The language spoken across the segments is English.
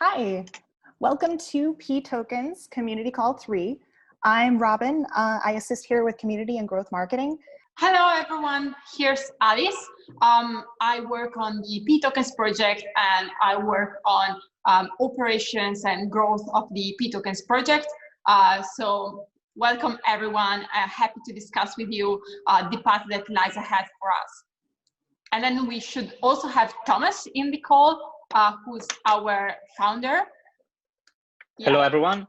Hi, welcome to pTokens Community Call 3. I'm Robin. I assist here with community and growth marketing. Hello everyone, here's Alice. I work on the pTokens project and I work on operations and growth of the pTokens project. So welcome everyone. Happy to discuss with you the path that lies ahead for us. And then we should also have Thomas in the call, who's our founder. Yeah. Hello everyone.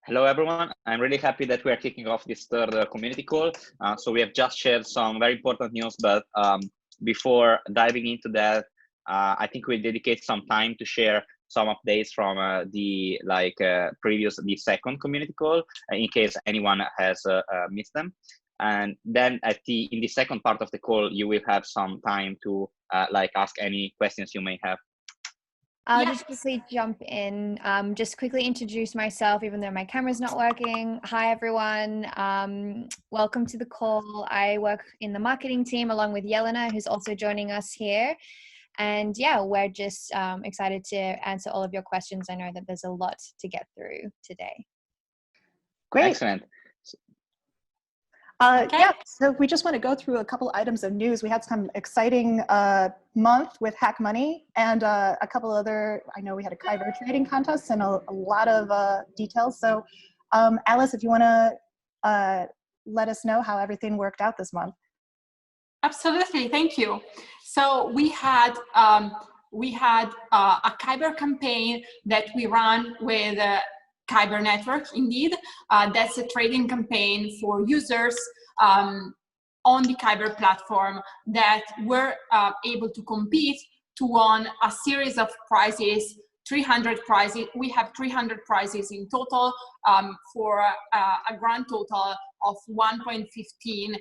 Hello everyone. I'm really happy that we are kicking off this third community call. So we have just shared some very important news, but before diving into that, I think we'll dedicate some time to share some updates from the second community call, in case anyone has missed them. And then in the second part of the call, you will have some time to ask any questions you may have. I'll just quickly jump in, just quickly introduce myself, even though my camera's not working. Hi, everyone. Welcome to the call. I work in the marketing team along with Yelena, who's also joining us here. And yeah, we're just excited to answer all of your questions. I know that there's a lot to get through today. Great. Excellent. Yeah, so we just want to go through a couple items of news. We had some exciting month with Hack Money and a couple other, I know we had a Kyber trading contest and a lot of details. So Alice, if you want to let us know how everything worked out this month. Absolutely, thank you. So we had a Kyber campaign that we ran with Kyber Network, indeed. That's a trading campaign for users on the Kyber platform that were able to compete to win a series of prizes, 300 prizes. We have 300 prizes in total for a grand total of 1.15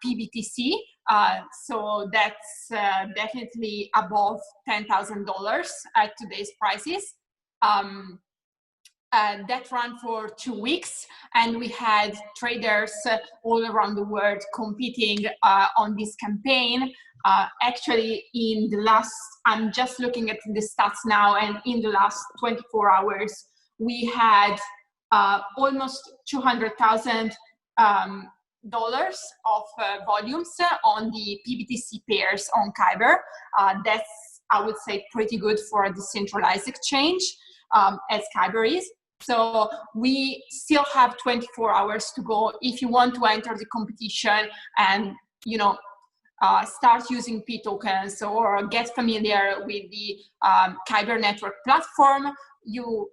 PBTC. So that's definitely above $10,000 at today's prices. That ran for 2 weeks, and we had traders all around the world competing on this campaign. Actually, in the last, I'm just looking at the stats now, and in the last 24 hours, we had almost $200,000 of volumes on the PBTC pairs on Kyber. That's, I would say, pretty good for a decentralized exchange, as Kyber is. So we still have 24 hours to go if you want to enter the competition and, start using pTokens or get familiar with the Kyber network platform. You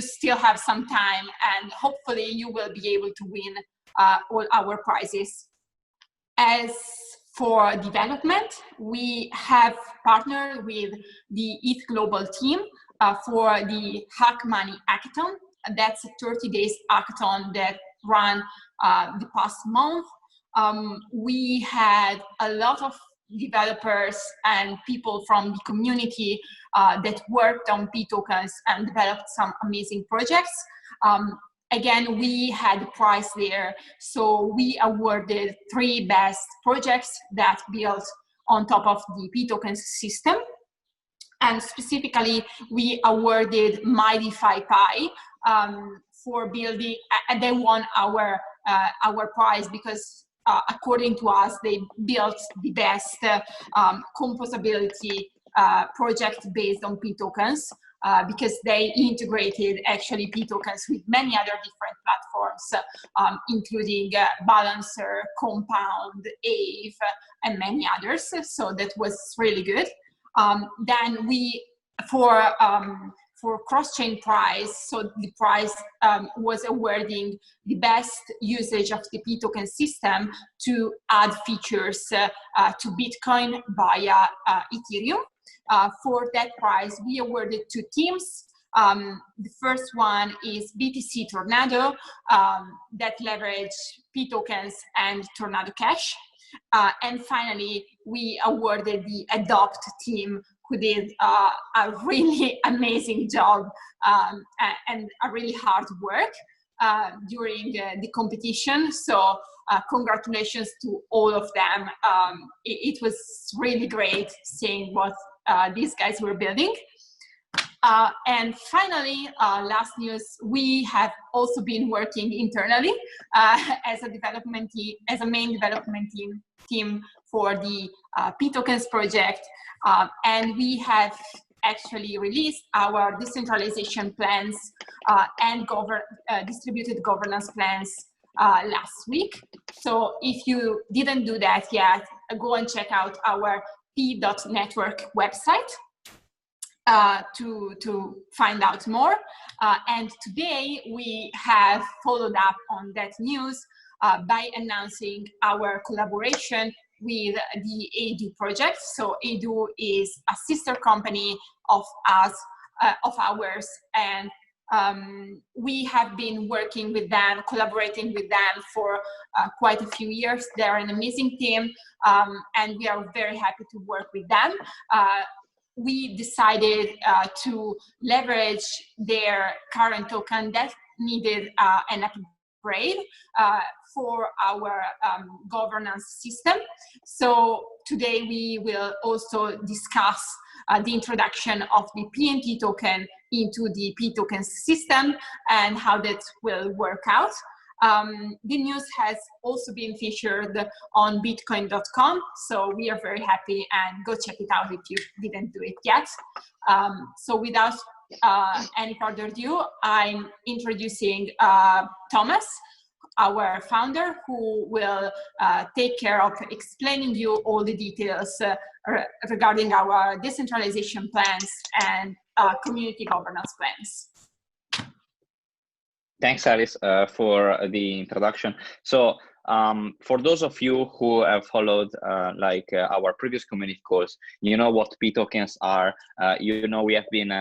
still have some time, and hopefully you will be able to win all our prizes. As for development, we have partnered with the EthGlobal team for the Hack Money Hackathon. That's a 30 days hackathon that ran the past month. We had a lot of developers and people from the community that worked on pTokens and developed some amazing projects. Again, we had a prize there, so we awarded 3 best projects that built on top of the pTokens system. And specifically, we awarded MightyFiPi for building, and they won our prize because, according to us, they built the best composability project based on pTokens. Because they integrated actually pTokens with many other different platforms, including Balancer, Compound, Aave, and many others. So that was really good. Then we, for cross-chain prize, so the prize was awarding the best usage of the pToken system to add features to Bitcoin via Ethereum. For that prize, we awarded 2 teams. The first one is BTC Tornado that leverage pTokens and Tornado Cash. And finally, we awarded the Adopt team, who did a really amazing job and a really hard work during the competition. So congratulations to all of them. It was really great seeing what these guys were building. And finally, last news, we have also been working internally as a development team, as a main development team for the pTokens project. And we have actually released our decentralization plans and distributed governance plans last week. So if you didn't do that yet, go and check out our p.network website to find out more. And today we have followed up on that news by announcing our collaboration with the Eidoo project. So Eidoo is a sister company of ours, and we have been working with them, collaborating with them for quite a few years. They're an amazing team, and we are very happy to work with them. We decided to leverage their current token that needed an upgrade for our governance system. So today we will also discuss the introduction of the PNT token into the pTokens system and how that will work out. The news has also been featured on bitcoin.com, so we are very happy, and go check it out if you didn't do it yet. So without any further ado, I'm introducing Thomas, our founder, who will take care of explaining you all the details regarding our decentralization plans and community governance plans. Thanks, Alice, for the introduction. So for those of you who have followed our previous community calls, you know what pTokens are. You know we have been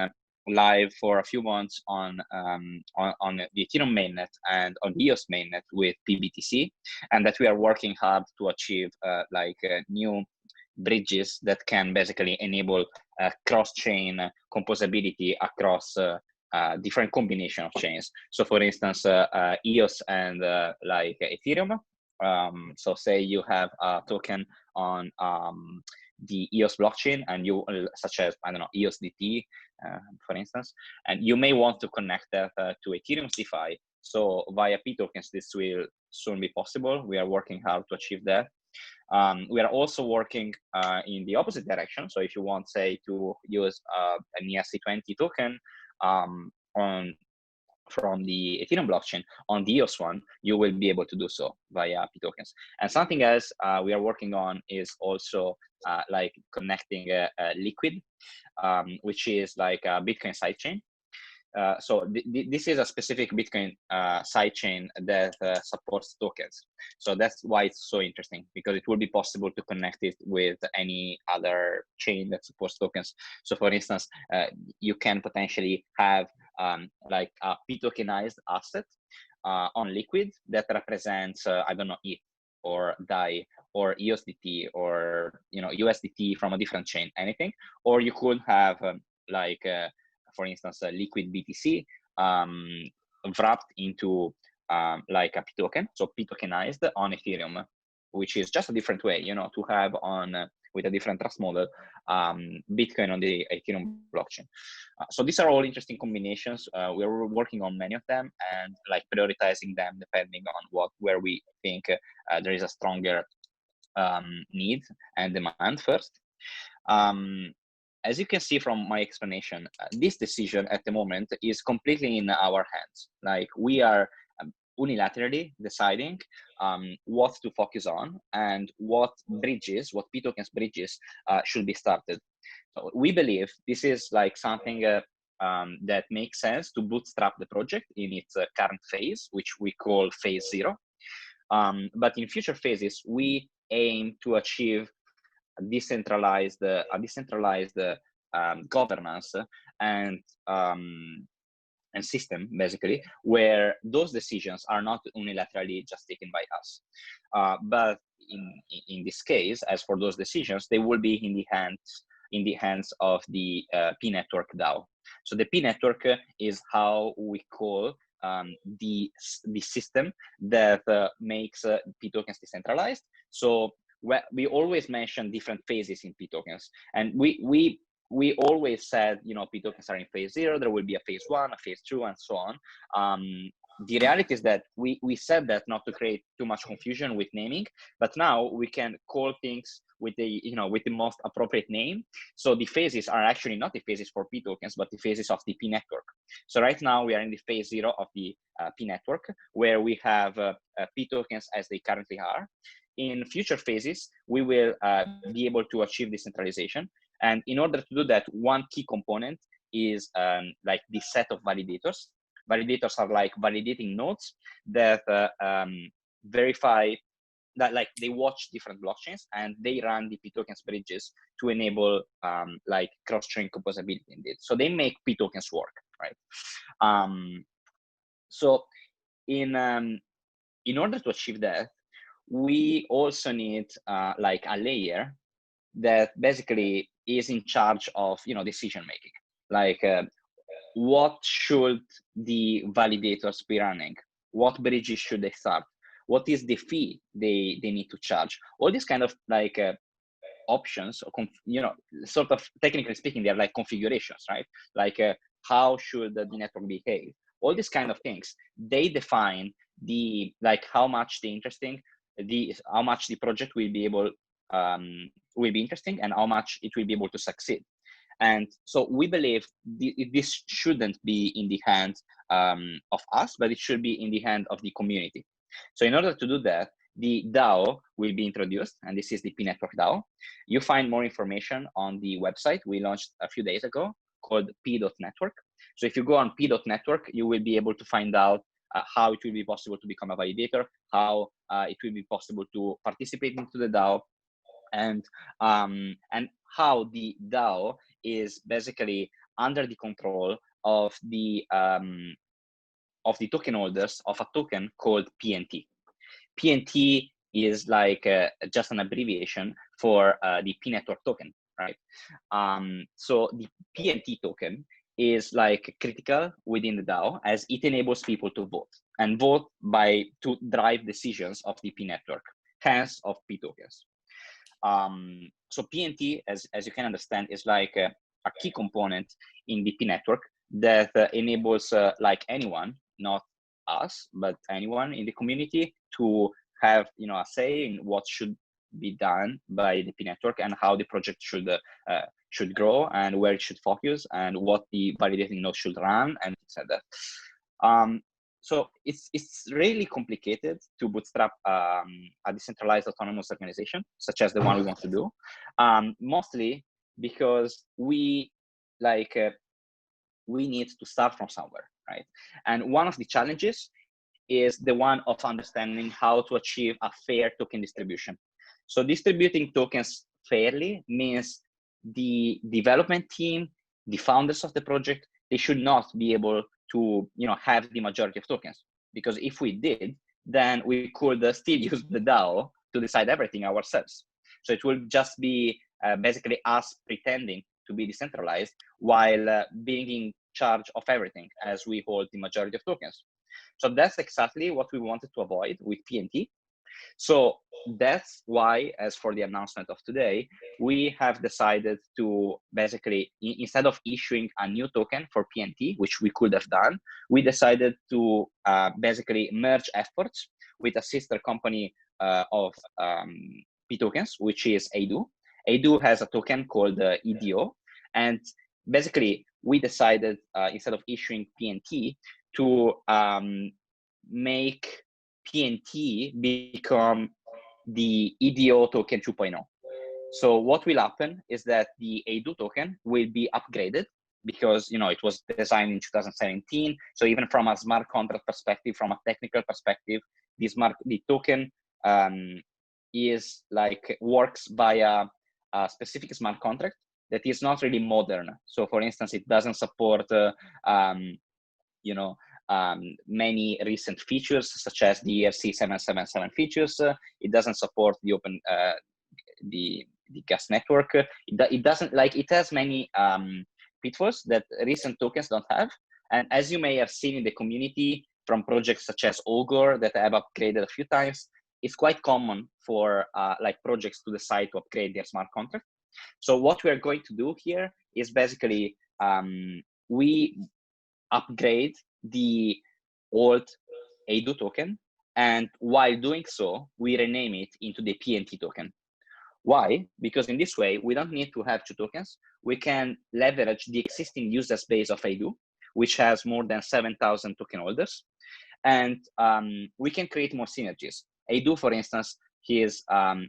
live for a few months on the Ethereum mainnet and on the EOS mainnet with pBTC, and that we are working hard to achieve new bridges that can basically enable cross-chain composability across different combination of chains. So for instance, EOS and Ethereum. So say you have a token on the EOS blockchain, and you, such as, I don't know, EOSDT, for instance, and you may want to connect that to Ethereum DeFi. So via pTokens, this will soon be possible. We are working hard to achieve that. We are also working in the opposite direction. So if you want, say, to use an ERC20 token from the Ethereum blockchain on the EOS one, you will be able to do so via pTokens. And something else we are working on is also connecting Liquid, which is like a Bitcoin sidechain. So this is a specific Bitcoin sidechain that supports tokens. So that's why it's so interesting, because it will be possible to connect it with any other chain that supports tokens. So for instance, you can potentially have like a pTokenized asset on Liquid that represents, I don't know, ETH or DAI or EOSDT or USDT from a different chain, anything. Or you could have for instance, a Liquid BTC wrapped into like a pToken, so pTokenized on Ethereum, which is just a different way, to have on with a different trust model, Bitcoin on the Ethereum blockchain. So these are all interesting combinations. We're working on many of them and prioritizing them depending on where we think there is a stronger need and demand first. As you can see from my explanation, this decision at the moment is completely in our hands. We are unilaterally deciding what to focus on and what pTokens bridges should be started. So we believe this is something that makes sense to bootstrap the project in its current phase, which we call phase 0. But in future phases, we aim to achieve a decentralized governance and system, basically, where those decisions are not unilaterally just taken by us, but in this case, as for those decisions, they will be in the hands of the pNetwork DAO. So the pNetwork is how we call the system that makes pTokens decentralized. So we always mention different phases in pTokens, and we we always said, pTokens are in phase 0, there will be a phase 1, a phase 2, and so on. The reality is that we said that not to create too much confusion with naming, but now we can call things with the most appropriate name. So the phases are actually not the phases for pTokens, but the phases of the pNetwork. So right now we are in the phase 0 of the pNetwork, where we have pTokens as they currently are. In future phases, we will be able to achieve decentralization. And in order to do that, one key component is like the set of validators. Validators are like validating nodes that verify that, like, they watch different blockchains and they run the pTokens bridges to enable like cross-chain composability indeed. So they make pTokens work, right? So in order to achieve that, we also need like a layer that basically is in charge of decision making, like what should the validators be running, what bridges should they start, what is the fee they need to charge, all these kind of like options, or sort of technically speaking, they're like configurations, right? Like how should the network behave, all these kind of things. They define the how much the project will be able will be interesting and how much it will be able to succeed. And so we believe this shouldn't be in the hands of us, but it should be in the hand of the community. So in order to do that, the DAO will be introduced, and this is the pNetwork DAO. You find more information on the website we launched a few days ago called p.network. So if you go on p.network, you will be able to find out how it will be possible to become a validator, how it will be possible to participate into the DAO, and how the DAO is basically under the control of the token holders of a token called pNT. pNT is like just an abbreviation for the pNetwork token, right? So the pNT token is like critical within the DAO, as it enables people to vote and vote to drive decisions of the pNetwork, hence of pTokens. So pNT, as you can understand, is like a key component in the pNetwork that enables like anyone, not us, but anyone in the community, to have a say in what should be done by the pNetwork and how the project should grow and where it should focus and what the validating node should run and things like that. So it's really complicated to bootstrap a decentralized autonomous organization such as the one we want to do, mostly because we need to start from somewhere, right? And one of the challenges is the one of understanding how to achieve a fair token distribution. So distributing tokens fairly means the development team, the founders of the project, they should not be able to have the majority of tokens, because if we did, then we could still use the DAO to decide everything ourselves. So it will just be basically us pretending to be decentralized while being in charge of everything, as we hold the majority of tokens. So that's exactly what we wanted to avoid with pNT. So that's why, as for the announcement of today, we have decided to basically, instead of issuing a new token for pNT, which we could have done, we decided to basically merge efforts with a sister company of pTokens, which is Eidoo. Eidoo has a token called Eidoo, and basically we decided instead of issuing pNT to make pNT become the Eidoo token 2.0. So what will happen is that the Eidoo token will be upgraded, because it was designed in 2017. So even from a smart contract perspective, from a technical perspective, the token is works via a specific smart contract that is not really modern. So for instance, it doesn't support many recent features such as the ERC 777 features. It doesn't support the open the gas network. It doesn't it has many pitfalls that recent tokens don't have. And as you may have seen in the community from projects such as Ogre that I have upgraded a few times, it's quite common for projects to decide to upgrade their smart contract. So what we are going to do here is basically we upgrade the old Eidoo token, and while doing so, we rename it into the pNT token. Why? Because in this way, we don't need to have 2 tokens. We can leverage the existing user base of Eidoo, which has more than 7,000 token holders. And we can create more synergies. Eidoo, for instance, is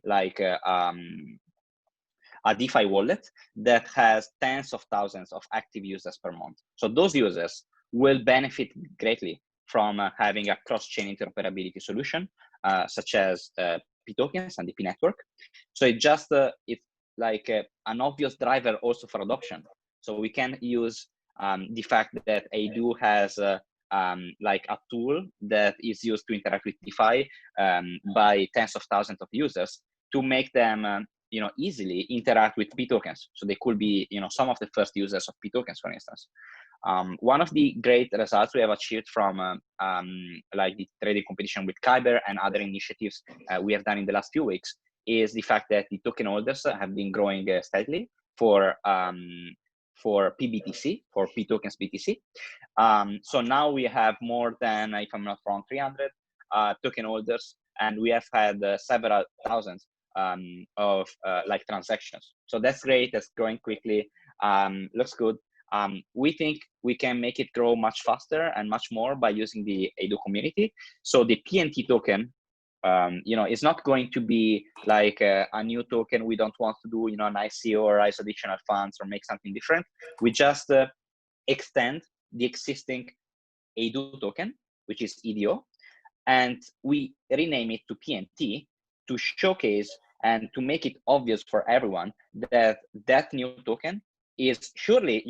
like a DeFi wallet that has tens of thousands of active users per month. So those users will benefit greatly from having a cross-chain interoperability solution, such as pTokens and the pNetwork. So it just it's like an obvious driver also for adoption. So we can use the fact that Eidoo has like a tool that is used to interact with DeFi by tens of thousands of users to make them easily interact with pTokens. So they could be some of the first users of pTokens, for instance. One of the great results we have achieved from like the trading competition with Kyber and other initiatives we have done in the last few weeks is the fact that the token holders have been growing steadily for pBTC, for pTokens BTC. So now we have more than, if I'm not wrong, 300 token holders, and we have had several thousands of like transactions. So that's great. That's growing quickly. Looks good. We think we can make it grow much faster and much more by using the Eidoo community. So the pNT token, it's not going to be like a new token. We don't want to do, an ICO or raise additional funds or make something different. We just extend the existing Eidoo token, which is Eidoo, and we rename it to pNT to showcase and to make it obvious for everyone that that new token is surely,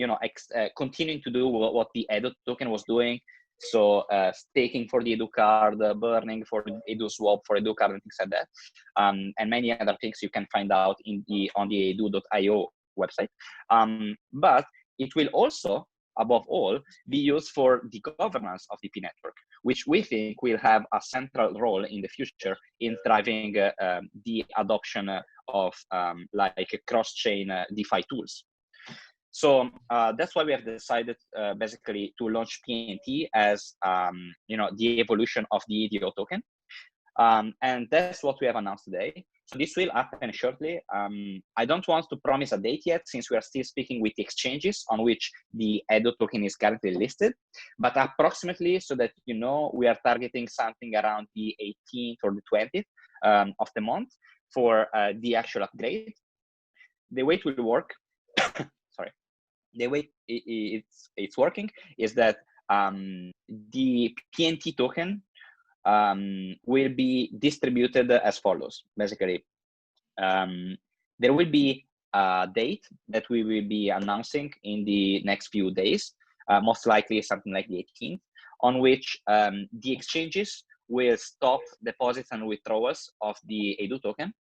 continuing to do what the Eidoo token was doing. So staking for the Eidoo card, burning for the Eidoo swap for Eidoo card, and things like that, and many other things you can find out on the eidoo.io website. But it will also, above all, be used for the governance of the pNetwork, which we think will have a central role in the future in driving the adoption of like cross-chain DeFi tools. So that's why we have decided basically to launch pNT as the evolution of the Eidoo token. And that's what we have announced today. So this will happen shortly. I don't want to promise a date yet, since we are still speaking with the exchanges on which the Eidoo token is currently listed, but approximately, so that we are targeting something around the 18th or the 20th of the month for the actual upgrade. The way it will work, sorry, the way it's working is that the pNT token will be distributed as follows. Basically, there will be a date that we will be announcing in the next few days, most likely something like the 18th, on which the exchanges will stop deposits and withdrawals of the Eidoo token.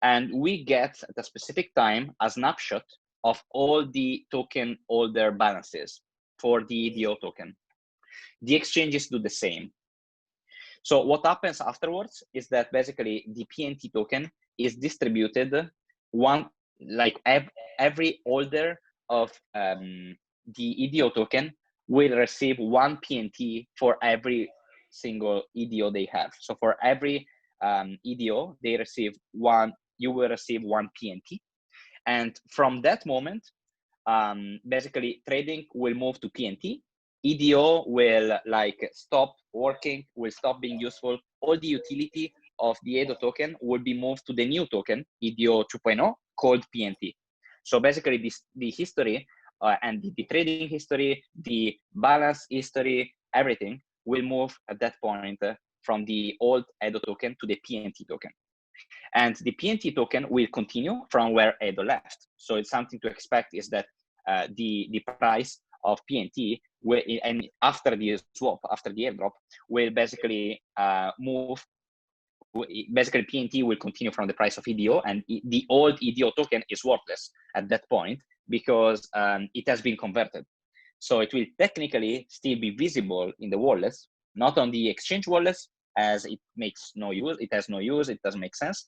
And we get at a specific time a snapshot of all the token holder balances for the Eidoo token. The exchanges do the same. So what happens afterwards is that basically the pNT token is distributed every holder of the Eidoo token will receive 1 pNT for every single Eidoo they have. So for every Eidoo they receive one, you will receive 1 pNT. And from that moment, basically trading will move to pNT. Eidoo will stop working, will stop being useful. All the utility of the Eidoo token will be moved to the new token, Eidoo 2.0, called pNT. So basically the history and the trading history, the balance history, everything will move at that point from the old Eidoo token to the pNT token. And the pNT token will continue from where Eidoo left. So it's something to expect is that the price of pNT will, and after the swap, after the airdrop, will basically move. Basically, pNT will continue from the price of Eidoo, and the old Eidoo token is worthless at that point because it has been converted. So it will technically still be visible in the wallets, not on the exchange wallets, as it makes no use, it has no use, it doesn't make sense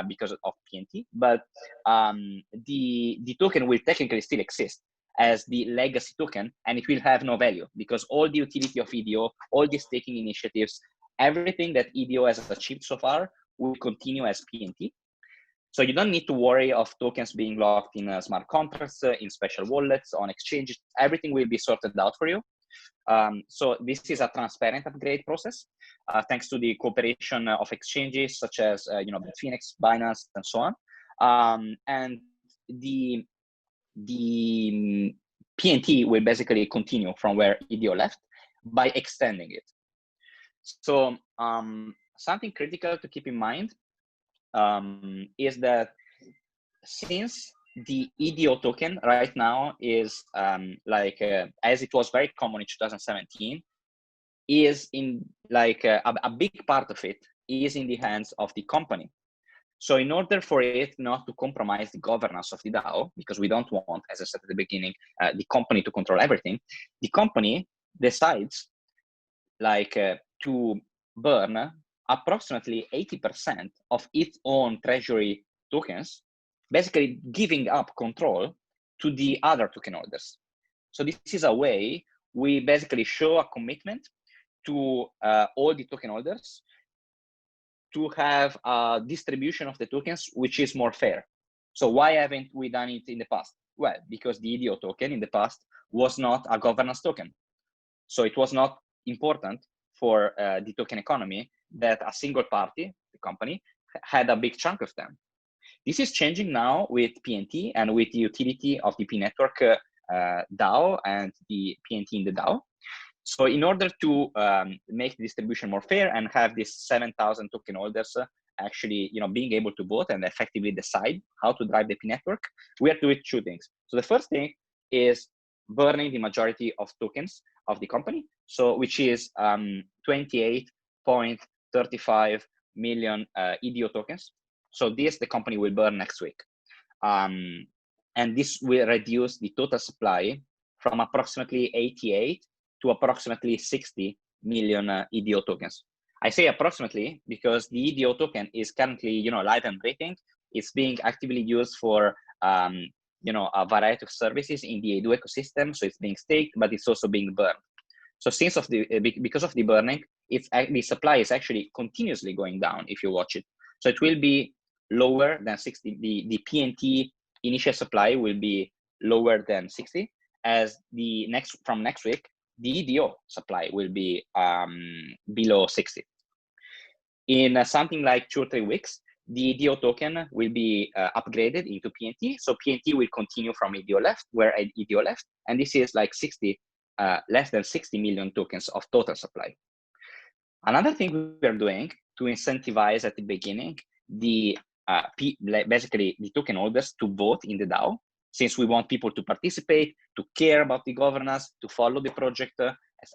because of pNT, but the token will technically still exist as the legacy token, and it will have no value because all the utility of Eidoo, all the staking initiatives, everything that Eidoo has achieved so far will continue as pNT. So you don't need to worry of tokens being locked in smart contracts, in special wallets, on exchanges. Everything will be sorted out for you. So this is a transparent upgrade process, thanks to the cooperation of exchanges such as Bitfinex, Binance, and so on. And the pNT will basically continue from where Eidoo left by extending it. So something critical to keep in mind is that since the Eidoo token right now is as it was very common in 2017, is in a big part of it is in the hands of the company. So in order for it not to compromise the governance of the DAO, because we don't want, as I said at the beginning, the company to control everything, the company decides to burn approximately 80% of its own treasury tokens, basically giving up control to the other token holders. So this is a way we basically show a commitment to all the token holders to have a distribution of the tokens which is more fair. So why haven't we done it in the past? Well, because the Eidoo token in the past was not a governance token. So it was not important for the token economy that a single party, the company, had a big chunk of them. This is changing now with pNT and with the utility of the pNetwork DAO and the pNT in the DAO. So in order to make the distribution more fair and have these 7,000 token holders actually being able to vote and effectively decide how to drive the pNetwork, we are doing two things. So the first thing is burning the majority of tokens of the company, so which is 28.35 million Eidoo tokens. So this the company will burn next week. And this will reduce the total supply from approximately 88 to approximately 60 million Eidoo tokens. I say approximately because the Eidoo token is currently live and breathing. It's being actively used for a variety of services in the Eidoo ecosystem. So it's being staked, but it's also being burned. So because of the burning, the supply is actually continuously going down if you watch it. So it will be lower than 60. The pNT initial supply will be lower than 60, as from next week, the Eidoo supply will be below 60. In something like 2 or 3 weeks, the Eidoo token will be upgraded into pNT. So pNT will continue from Eidoo left, where Eidoo left, and this is like less than 60 million tokens of total supply. Another thing we are doing to incentivize at the beginning basically the token holders to vote in the DAO, since we want people to participate, to care about the governance, to follow the project,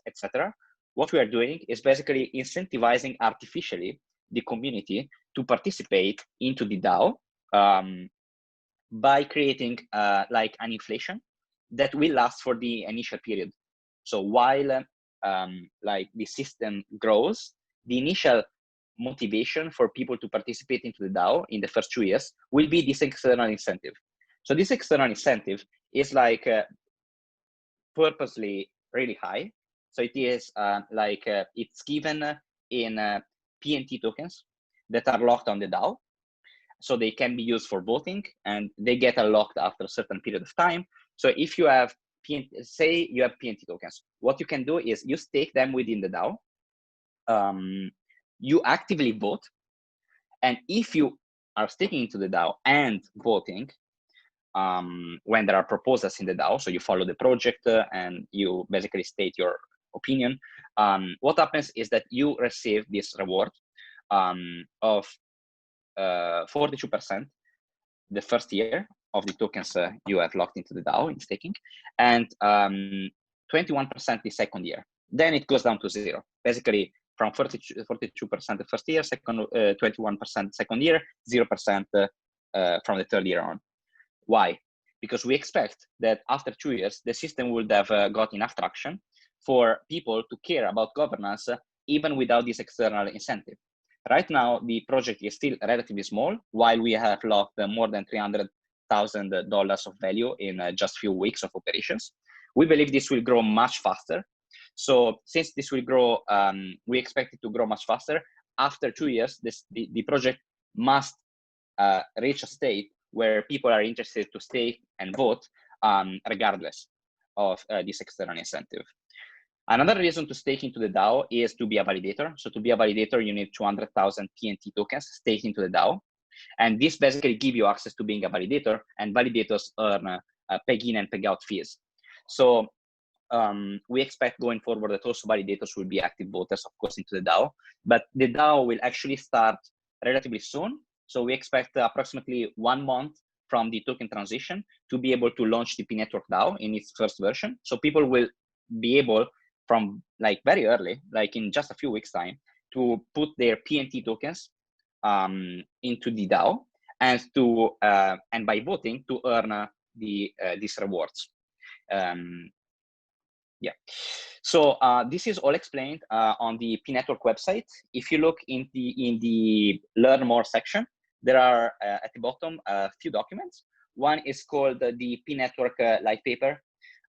etc. What we are doing is basically incentivizing artificially the community to participate into the DAO by creating like an inflation that will last for the initial period. So while like the system grows, the initial motivation for people to participate into the DAO in the first 2 years will be this external incentive. So this external incentive is like purposely really high. So it is it's given in pNT tokens that are locked on the DAO. So they can be used for voting and they get unlocked after a certain period of time. So if you have say you have pNT tokens, what you can do is you stake them within the DAO. You actively vote. And if you are staking into the DAO and voting, when there are proposals in the DAO, so you follow the project and you basically state your opinion, what happens is that you receive this reward of 42% the first year of the tokens you have locked into the DAO in staking, and 21% the second year. Then it goes down to 0. Basically, from 42% the first year, 21% second year, 0% from the third year on. Why? Because we expect that after 2 years, the system would have got enough traction for people to care about governance even without this external incentive. Right now, the project is still relatively small, while we have locked more than $300,000 of value in just a few weeks of operations. We believe this will grow much faster. So since this will grow, we expect it to grow much faster. After 2 years, the project must reach a state where people are interested to stake and vote regardless of this external incentive. Another reason to stake into the DAO is to be a validator. So to be a validator, you need 200,000 pNT tokens staked into the DAO. And this basically gives you access to being a validator, and validators earn peg-in and peg-out fees. So we expect going forward that also validators will be active voters, of course, into the DAO. But the DAO will actually start relatively soon. So we expect approximately 1 month from the token transition to be able to launch the pNetwork DAO in its first version. So people will be able from like very early, like in just a few weeks time, to put their pNT tokens into the DAO and to and by voting to earn these rewards. Yeah, so this is all explained on the pNetwork website. If you look in the Learn More section, there are at the bottom a few documents. One is called the pNetwork light paper.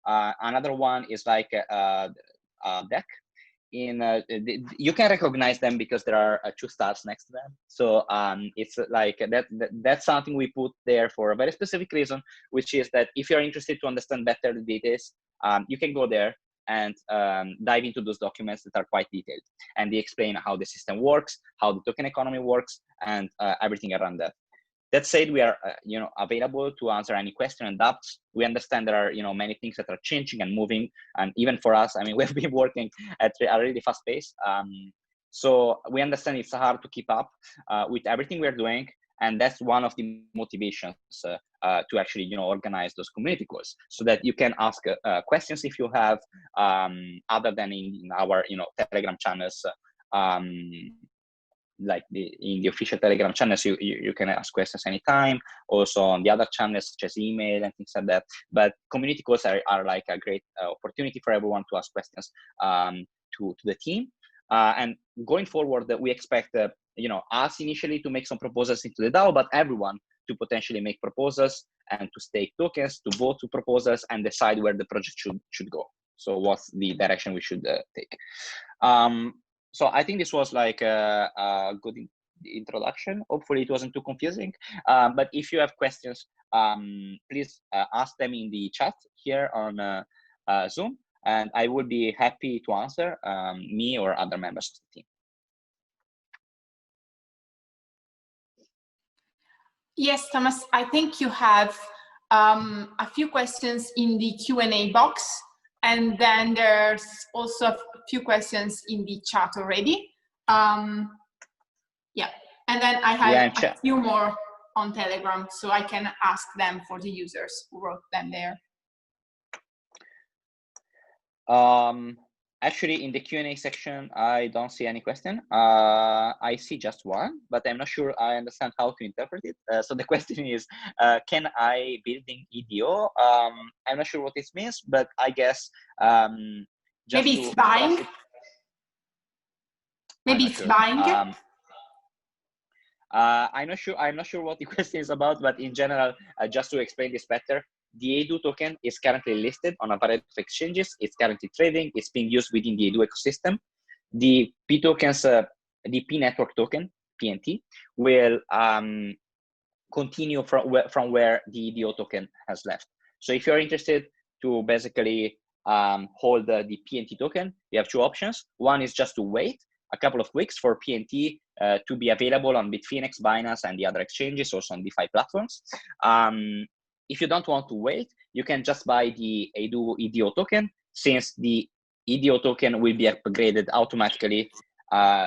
Another one is like a deck. You can recognize them because there are 2 stars next to them. So it's like that's something we put there for a very specific reason, which is that if you're interested to understand better the details, you can go there and dive into those documents that are quite detailed, and they explain how the system works, how the token economy works, and everything around that. That said, we are available to answer any question and doubts. We understand there are many things that are changing and moving, and even for us, I mean, we've been working at a really fast pace. So we understand it's hard to keep up with everything we're doing, and that's one of the motivations to actually organize those community calls, so that you can ask questions if you have, other than in our Telegram channels. Like in the official Telegram channels, you can ask questions anytime. Also on the other channels, such as email and things like that. But community calls are like a great opportunity for everyone to ask questions to the team. And going forward, we expect us initially to make some proposals into the DAO, but everyone to potentially make proposals and to stake tokens, to vote to proposals, and decide where the project should go. So what's the direction we should take. So I think this was like a good introduction. Hopefully it wasn't too confusing. But if you have questions, please ask them in the chat here on Zoom, and I will be happy to answer, me or other members of the team. Yes, Thomas, I think you have a few questions in the Q&A box. And then there's also a few questions in the chat already. Yeah, and then I have a few more on Telegram, so I can ask them for the users who wrote them there. Actually, in the Q&A section, I don't see any question. I see just one, but I'm not sure I understand how to interpret it. So the question is, can I building Eidoo? I'm not sure what this means, but I guess just maybe it's buying. Maybe it's buying. I'm not sure what the question is about, but in general, just to explain this better, the Eidoo token is currently listed on a variety of exchanges. It's currently trading. It's being used within the Eidoo ecosystem. The pTokens, the pNetwork token, pNT, will continue from where the Eidoo token has left. So if you're interested to basically hold the pNT token, you have 2 options. One is just to wait a couple of weeks for pNT to be available on Bitfinex, Binance, and the other exchanges, also on DeFi platforms. If you don't want to wait, you can just buy the Eidoo token, since the Eidoo token will be upgraded automatically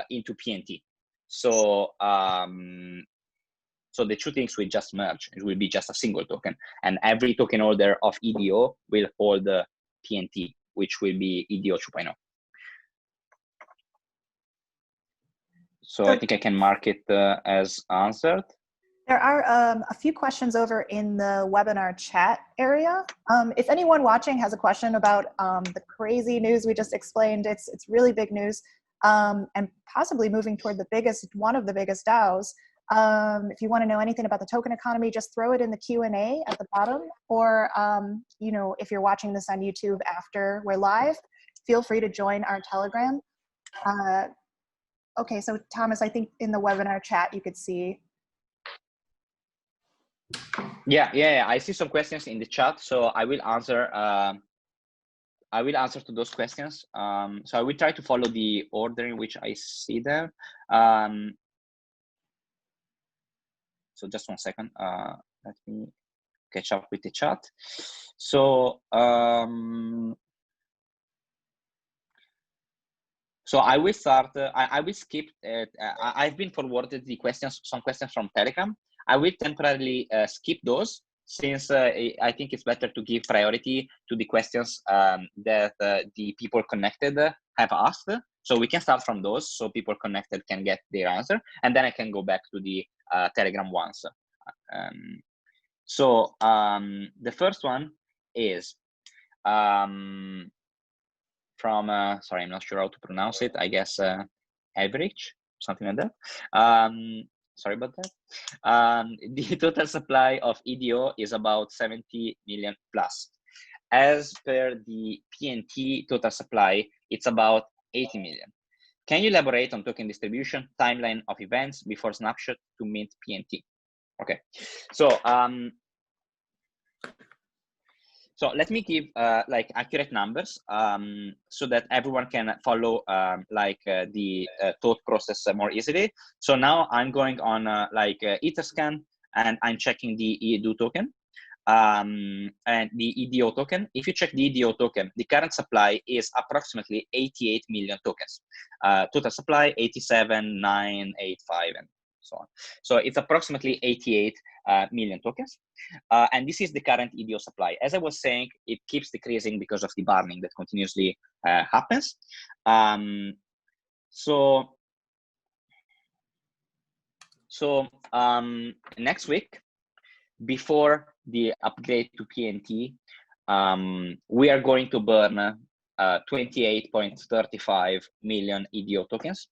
into pNT. So, so the 2 things will just merge. It will be just a single token, and every token holder of Eidoo will hold the pNT, which will be Eidoo 2.0. So I think I can mark it as answered. There are a few questions over in the webinar chat area. If anyone watching has a question about the crazy news we just explained, it's really big news. and possibly moving toward one of the biggest DAOs. If you want to know anything about the token economy, just throw it in the Q&A at the bottom, or you know, if you're watching this on YouTube after we're live, feel free to join our Telegram. Okay, so Thomas, I think in the webinar chat you could see. Yeah, I see some questions in the chat, so I will answer. I will answer to those questions. So I will try to follow the order in which I see them. So just 1 second. Let me catch up with the chat. So so I will start. I will skip. I've been forwarded the questions, some questions from Telegram. I will temporarily skip those, since I think it's better to give priority to the questions that the people connected have asked. So we can start from those, so people connected can get their answer, and then I can go back to the Telegram ones. So the first one is from, sorry, I'm not sure how to pronounce it. I guess average, something like that. Sorry about that. The total supply of Eidoo is about 70 million plus. As per the PNT total supply, it's about 80 million. Can you elaborate on token distribution, timeline of events before snapshot to mint PNT? Okay, so let me give like accurate numbers so that everyone can follow the thought process more easily. So now I'm going on Etherscan, and I'm checking the Eidoo token and the Eidoo token. If you check the Eidoo token, the current supply is approximately 88 million tokens. Total supply 87,985 and so on. So it's approximately 88 million tokens. And this is the current Eidoo supply. As I was saying, it keeps decreasing because of the burning that continuously happens. Next week, before the upgrade to PNT, we are going to burn 28.35 million Eidoo tokens.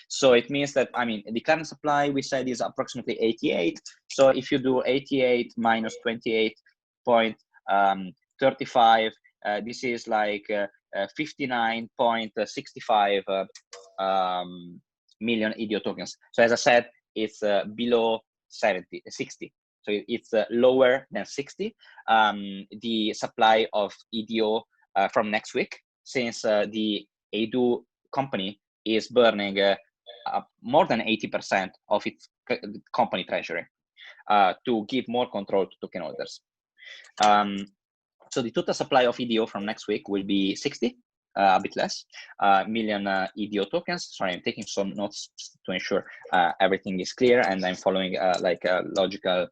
So it means that, I mean, the current supply we said is approximately 88. So if you do 88 minus 28.35, this is like 59.65 million Eidoo tokens. So as I said, it's below 60. So it's lower than 60, the supply of Eidoo from next week, since the Eidoo company is burning more than 80% of its company treasury to give more control to token holders. So the total supply of Eidoo from next week will be 60, a bit less, million Eidoo tokens. Sorry, I'm taking some notes to ensure everything is clear, and I'm following like a logical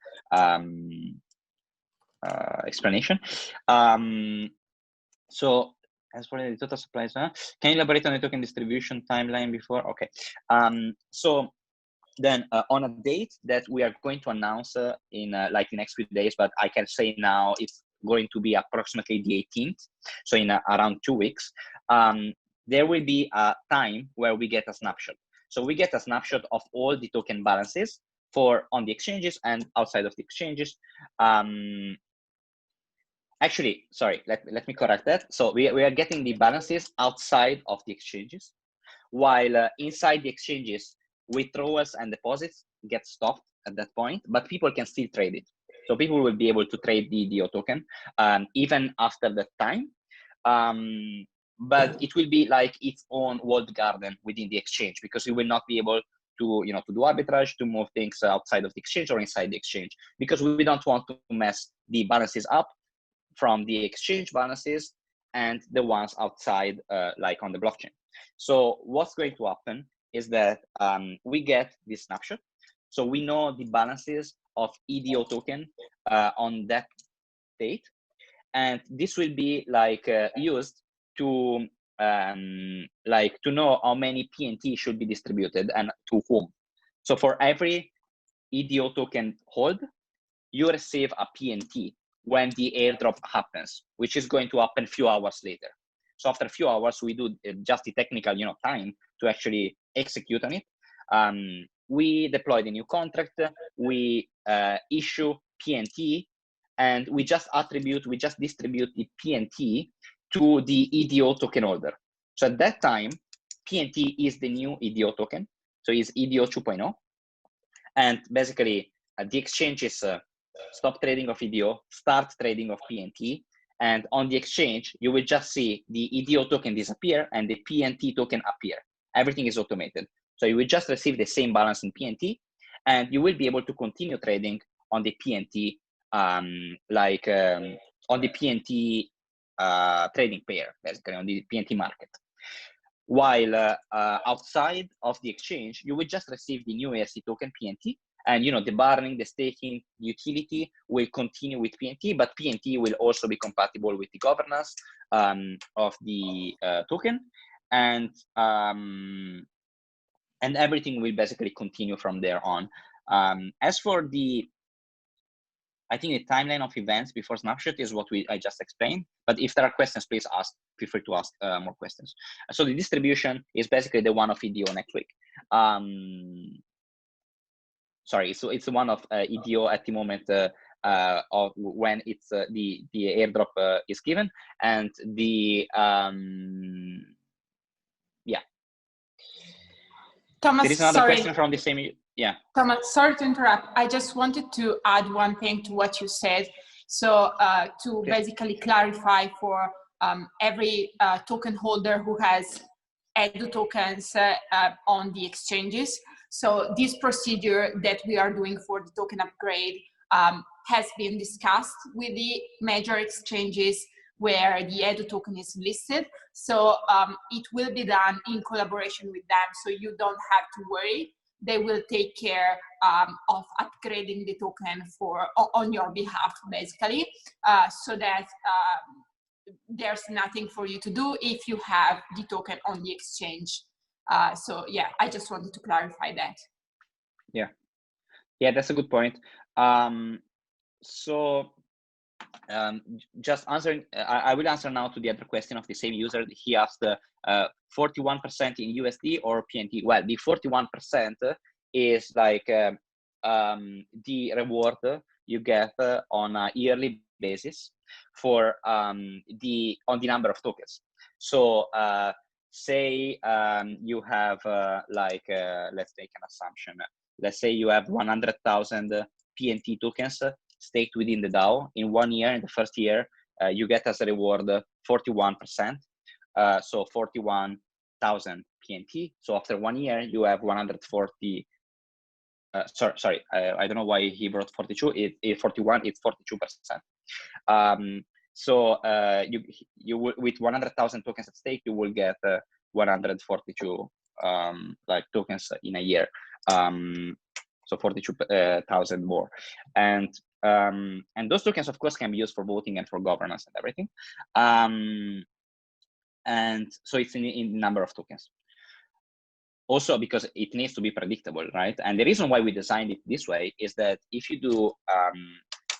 explanation. So as for the total supplies, can you elaborate on the token distribution timeline before? Okay. So then on a date that we are going to announce in like the next few days, but I can say now it's going to be approximately the 18th. So in around 2 weeks, there will be a time where we get a snapshot. So we get a snapshot of all the token balances for on the exchanges and outside of the exchanges. Actually, sorry, let me correct that. So we are getting the balances outside of the exchanges, while inside the exchanges, withdrawals and deposits get stopped at that point, but people can still trade it. So people will be able to trade the Eidoo token even after that time. But it will be like its own walled garden within the exchange, because you will not be able to, to do arbitrage, to move things outside of the exchange or inside the exchange, because we don't want to mess the balances up from the exchange balances and the ones outside, like on the blockchain. So what's going to happen is that we get this snapshot. So we know the balances of Eidoo token on that date. And this will be like used to to know how many PNT should be distributed and to whom. So for every Eidoo token hold, you receive a PNT when the airdrop happens, which is going to happen a few hours later. So after a few hours, we do just the technical, time to actually execute on it. We deploy the new contract, we issue pNT, and we just distribute the pNT to the Eidoo token holder. So at that time, pNT is the new Eidoo token. So it's Eidoo 2.0. And basically, the exchanges stop trading of Eidoo, start trading of pNT. And on the exchange, you will just see the Eidoo token disappear and the pNT token appear. Everything is automated. So you will just receive the same balance in pNT, and you will be able to continue trading on the pNT, on the pNT trading pair, basically on the pNT market. While outside of the exchange, you will just receive the new ARC token pNT, and the burning, the staking, utility will continue with pNT, but pNT will also be compatible with the governance of the token, and everything will basically continue from there on. As for I think the timeline of events before snapshot is what I just explained. But if there are questions, please feel free to ask more questions. So the distribution is basically the one of Eidoo next week. Sorry, so it's the one of Eidoo at the moment of when it's the airdrop is given, and the yeah. Thomas, there is another sorry. question from the same. Yeah. Thomas, sorry to interrupt. I just wanted to add one thing to what you said. So to basically clarify for every token holder who has Eidoo tokens on the exchanges. So this procedure that we are doing for the token upgrade has been discussed with the major exchanges where the Eidoo token is listed. So it will be done in collaboration with them. So you don't have to worry. They will take care of upgrading the token on your behalf, basically, so that there's nothing for you to do if you have the token on the exchange. So yeah, I just wanted to clarify that. Yeah, that's a good point. Just answering, I will answer now to the other question of the same user. He asked 41% in USD or PNT. Well, the 41% is like the reward you get on a yearly basis for the number of tokens. So say you have let's take an assumption. Let's say you have 100,000 pNT tokens staked within the DAO. In 1 year, in the first year, you get as a reward 41%. So 41,000 pNT. So after 1 year, you have 140. Sorry, I don't know why he brought 42. It's 41. It's 42%. So you will, with 100,000 tokens at stake, you will get 142 tokens in a year. So 42,000 more, and those tokens, of course, can be used for voting and for governance and everything. And so it's in the number of tokens. Also, because it needs to be predictable, right? And the reason why we designed it this way is that if you do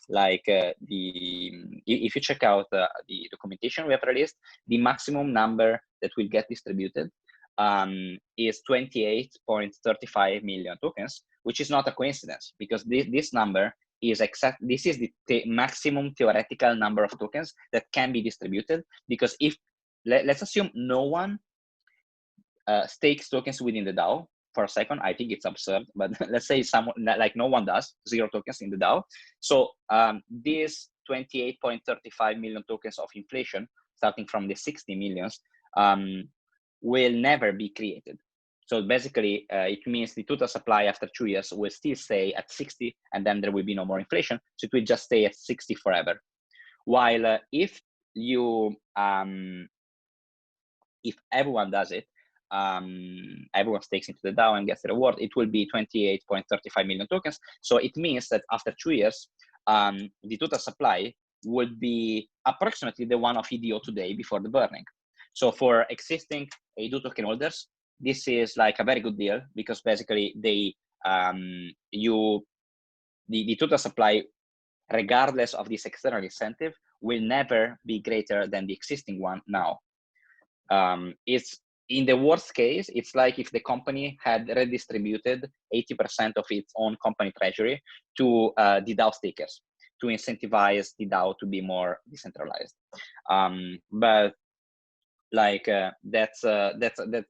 if you check out the documentation we have released, the maximum number that will get distributed is 28.35 million tokens, which is not a coincidence, because this number is this is the maximum theoretical number of tokens that can be distributed. Because if let's assume no one stakes tokens within the DAO for a second, I think it's absurd, but let's say someone like no one does, 0 tokens in the DAO. So this 28.35 million tokens of inflation, starting from the 60 millions, will never be created. So basically, it means the total supply after 2 years will still stay at 60, and then there will be no more inflation. So it will just stay at 60 forever. While if everyone does it, everyone stakes into the DAO and gets the reward, it will be 28.35 million tokens. So it means that after 2 years, the total supply would be approximately the one of Eidoo today before the burning. So for existing Eidoo token holders, this is like a very good deal, because basically the total supply, regardless of this external incentive, will never be greater than the existing one now. it's in the worst case, it's like if the company had redistributed 80% of its own company treasury to the DAO stakers to incentivize the DAO to be more decentralized. But like that's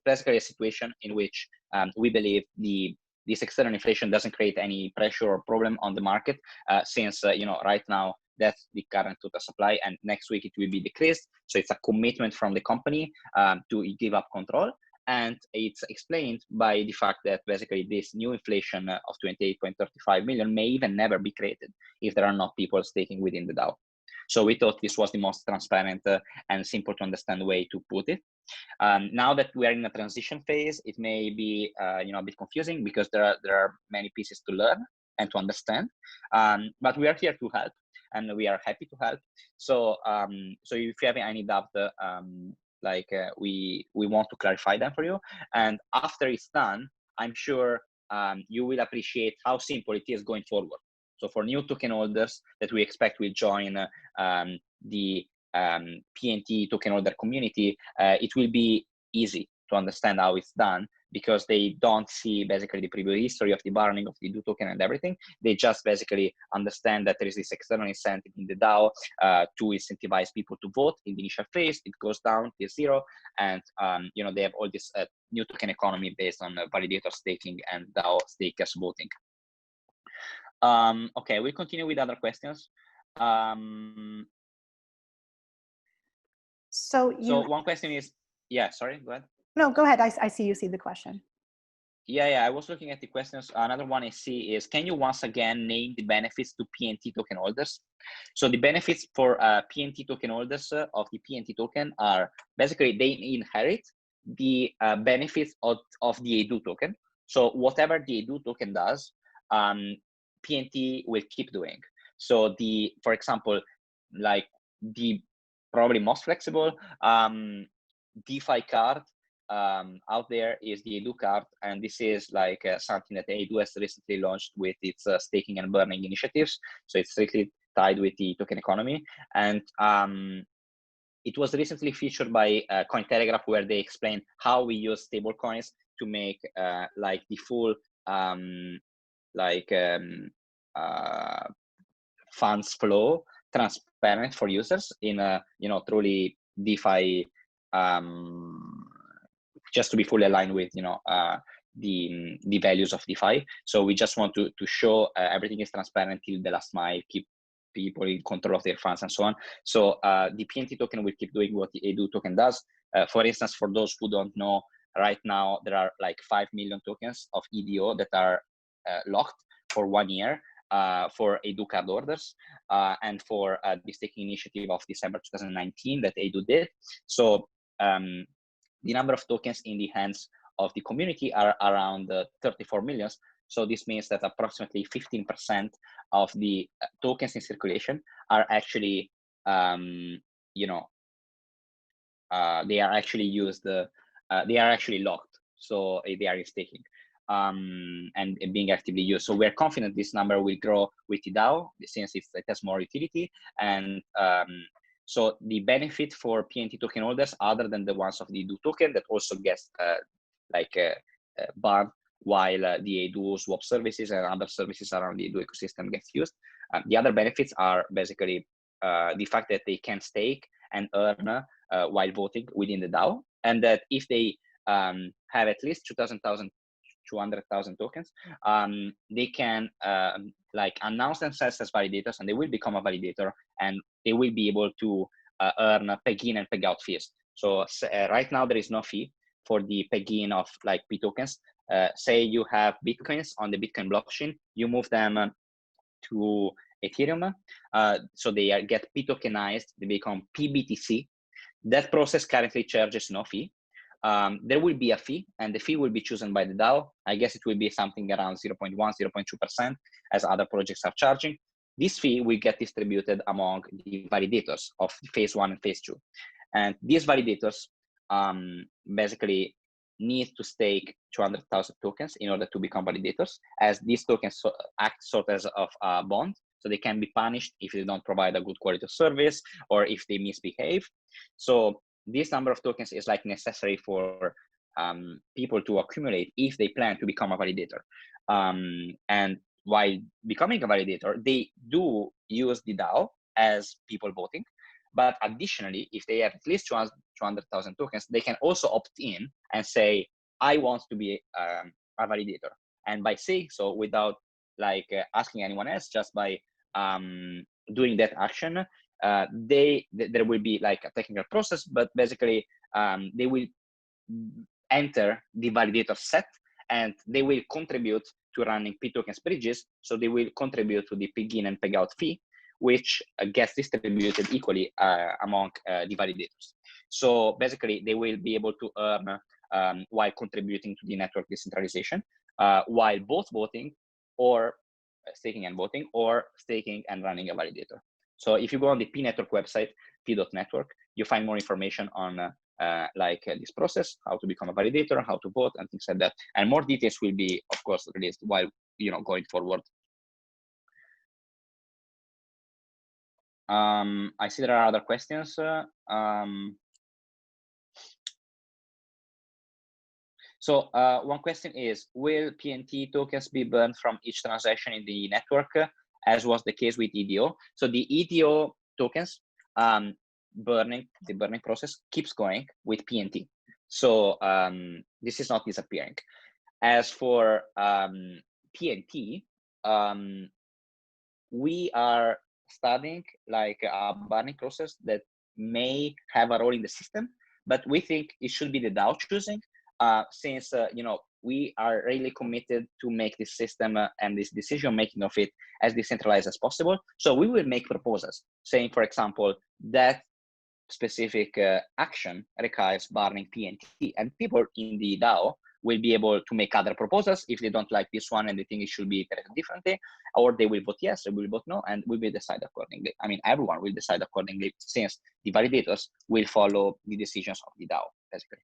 basically a situation in which we believe this external inflation doesn't create any pressure or problem on the market, since right now that's the current total supply, and next week it will be decreased. So it's a commitment from the company to give up control, and it's explained by the fact that basically this new inflation of 28.35 million may even never be created if there are not people staking within the DAO. So we thought this was the most transparent and simple to understand way to put it. Now that we are in a transition phase, it may be a bit confusing because there are many pieces to learn and to understand. But we are here to help, and we are happy to help. So so if you have any doubt, we want to clarify them for you. And after it's done, I'm sure you will appreciate how simple it is going forward. So for new token holders that we expect will join the pNT token holder community, it will be easy to understand how it's done, because they don't see basically the previous history of the burning of the Eidoo token and everything. They just basically understand that there is this external incentive in the DAO to incentivize people to vote in the initial phase. It goes down to zero, and they have all this new token economy based on validator staking and DAO stakers voting. Okay, we'll continue with other questions. So one question is, yeah, sorry, go ahead. No, go ahead. I see you see the question. Yeah, I was looking at the questions. Another one I see is, can you once again name the benefits to pNT token holders? So the benefits for pNT token holders of the pNT token are basically they inherit the benefits of the Eidoo token. So whatever the Eidoo token does, pNT will keep doing. So for example, like the probably most flexible DeFi card out there is the Eidoo card, and this is like something that Eidoo has recently launched with its staking and burning initiatives. So it's strictly tied with the token economy, and it was recently featured by Cointelegraph, where they explain how we use stablecoins to make like the full funds flow transparent for users in a truly DeFi, just to be fully aligned with the values of DeFi. So we just want to show everything is transparent till the last mile, keep people in control of their funds and so on. So the pNT token will keep doing what the Eidoo token does. For instance, for those who don't know, right now there are like 5 million tokens of Eidoo that are locked for 1 year for Eidoo card orders, and for the staking initiative of December 2019 that Eidoo did. So the number of tokens in the hands of the community are around 34 million. So this means that approximately 15% of the tokens in circulation are actually, they are actually used, they are actually locked. So they are in staking and being actively used. So we're confident this number will grow with the DAO, since it has more utility. And so the benefit for pNT token holders, other than the ones of the Eidoo token that also gets banned while the Eidoo swap services and other services around the Eidoo ecosystem gets used, the other benefits are basically the fact that they can stake and earn while voting within the DAO, and that if they have at least 200,000 tokens, they can announce themselves as validators, and they will become a validator, and they will be able to earn peg-in and peg-out fees. So right now there is no fee for the peg-in of like pTokens. Say you have Bitcoins on the Bitcoin blockchain, you move them to Ethereum, so they get pTokenized, they become PBTC. That process currently charges no fee. There will be a fee, and the fee will be chosen by the DAO. I guess it will be something around 0.1, 0.2%, as other projects are charging. This fee will get distributed among the validators of phase 1 and phase 2. And these validators basically need to stake 200,000 tokens in order to become validators, as these tokens act sort of a bond. So they can be punished if they don't provide a good quality of service or if they misbehave. So this number of tokens is like necessary for people to accumulate if they plan to become a validator. And while becoming a validator, they do use the DAO as people voting. But additionally, if they have at least 200,000 tokens, they can also opt in and say, I want to be a validator. And by saying so, without like asking anyone else, just by doing that action, there will be like a technical process, but basically they will enter the validator set and they will contribute to running pTokens bridges. So they will contribute to the peg-in and peg-out fee, which gets distributed equally among the validators. So basically they will be able to earn while contributing to the network decentralization, while both voting or staking and voting, or staking and running a validator. So if you go on the pNetwork website, p.network, you find more information on this process, how to become a validator, how to vote, and things like that. And more details will be, of course, released while going forward. I see there are other questions. So one question is, will PNT tokens be burned from each transaction in the network, as was the case with Eidoo? So the Eidoo tokens, the burning process keeps going with PNT. So this is not disappearing. As for PNT, we are studying like a burning process that may have a role in the system, but we think it should be the DAO choosing, since we are really committed to make this system and this decision making of it as decentralized as possible. So we will make proposals saying, for example, that specific action requires burning PNT, and people in the DAO will be able to make other proposals if they don't like this one and they think it should be treated differently, or they will vote yes, or will vote no, and we will decide accordingly. I mean, everyone will decide accordingly, since the validators will follow the decisions of the DAO, basically.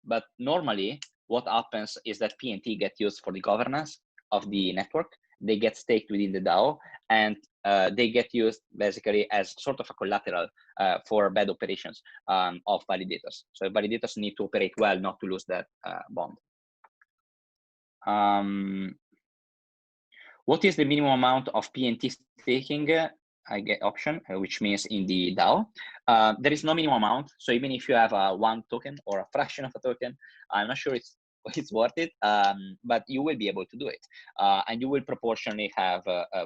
But normally, what happens is that PNT get used for the governance of the network. They get staked within the DAO, and they get used basically as sort of a collateral for bad operations of validators. So validators need to operate well not to lose that bond. What is the minimum amount of PNT staking I get option, which means in the DAO? There is no minimum amount. So even if you have one token or a fraction of a token, I'm not sure it's worth it, but you will be able to do it. And you will proportionally have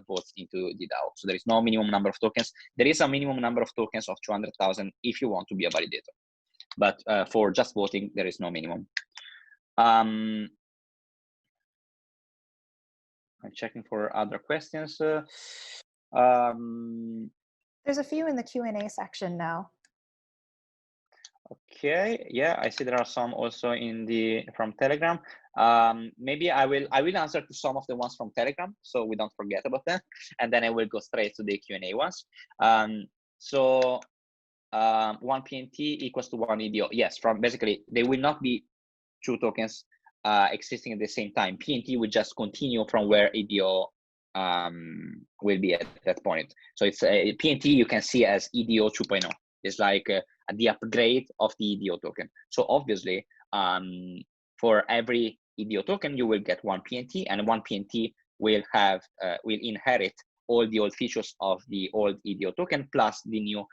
votes into the DAO. So there is no minimum number of tokens. There is a minimum number of tokens of 200,000 if you want to be a validator. But for just voting, there is no minimum. I'm checking for other questions. There's a few in the Q&A section now. Okay, yeah, I see there are some also from Telegram. Maybe I will answer to some of the ones from Telegram, so we don't forget about that, and then I will go straight to the Q&A ones. So 1 PNT equals to 1 Eidoo. Yes, basically they will not be two tokens existing at the same time. PNT will just continue from where Eidoo will be at that point. So it's PNT you can see as Eidoo 2.0. It's like the upgrade of the Eidoo token. So obviously, for every Eidoo token, you will get 1 PNT, and 1 PNT will inherit all the old features of the old Eidoo token plus the new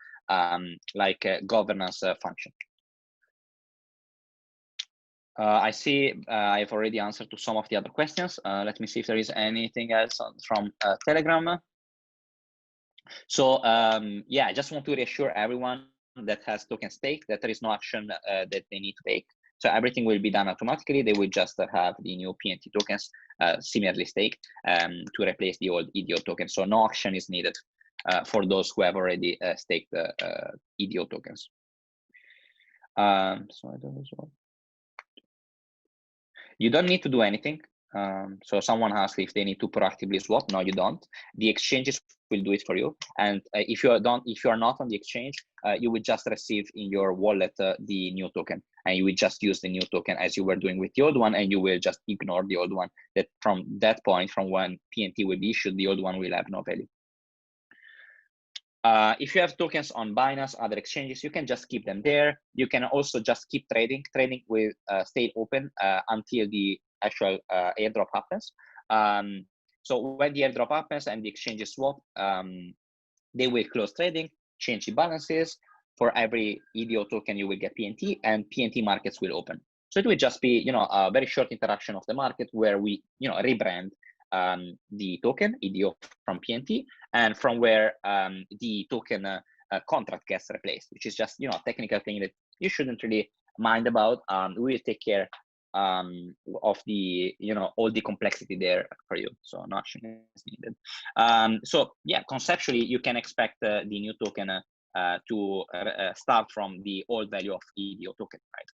governance function. I see I've already answered to some of the other questions. Let me see if there is anything else from Telegram. So yeah, I just want to reassure everyone that has token stake that there is no action that they need to take. So everything will be done automatically. They will just have the new PNT tokens similarly staked to replace the old Eidoo token. So no action is needed for those who have already staked the Eidoo tokens. So I don't know. You don't need to do anything. So someone asked if they need to proactively swap. No, you don't. The exchanges will do it for you. And if you are not on the exchange, you will just receive in your wallet the new token, and you will just use the new token as you were doing with the old one, and you will just ignore the old one. That from that point, from when PNT will be issued, the old one will have no value. If you have tokens on Binance, other exchanges, you can just keep them there. You can also just keep trading. Trading will stay open until the actual airdrop happens. So when the airdrop happens and the exchanges swap, they will close trading, change the balances. For every Eidoo token, you will get PNT, and PNT markets will open. So it will just be, a very short interaction of the market where we, rebrand the token Eidoo from PNT, and from where the token contract gets replaced, which is just, a technical thing that you shouldn't really mind about. We will take care of the, all the complexity there for you. So nothing is needed. So yeah, conceptually, you can expect the new token to start from the old value of Eidoo token, right?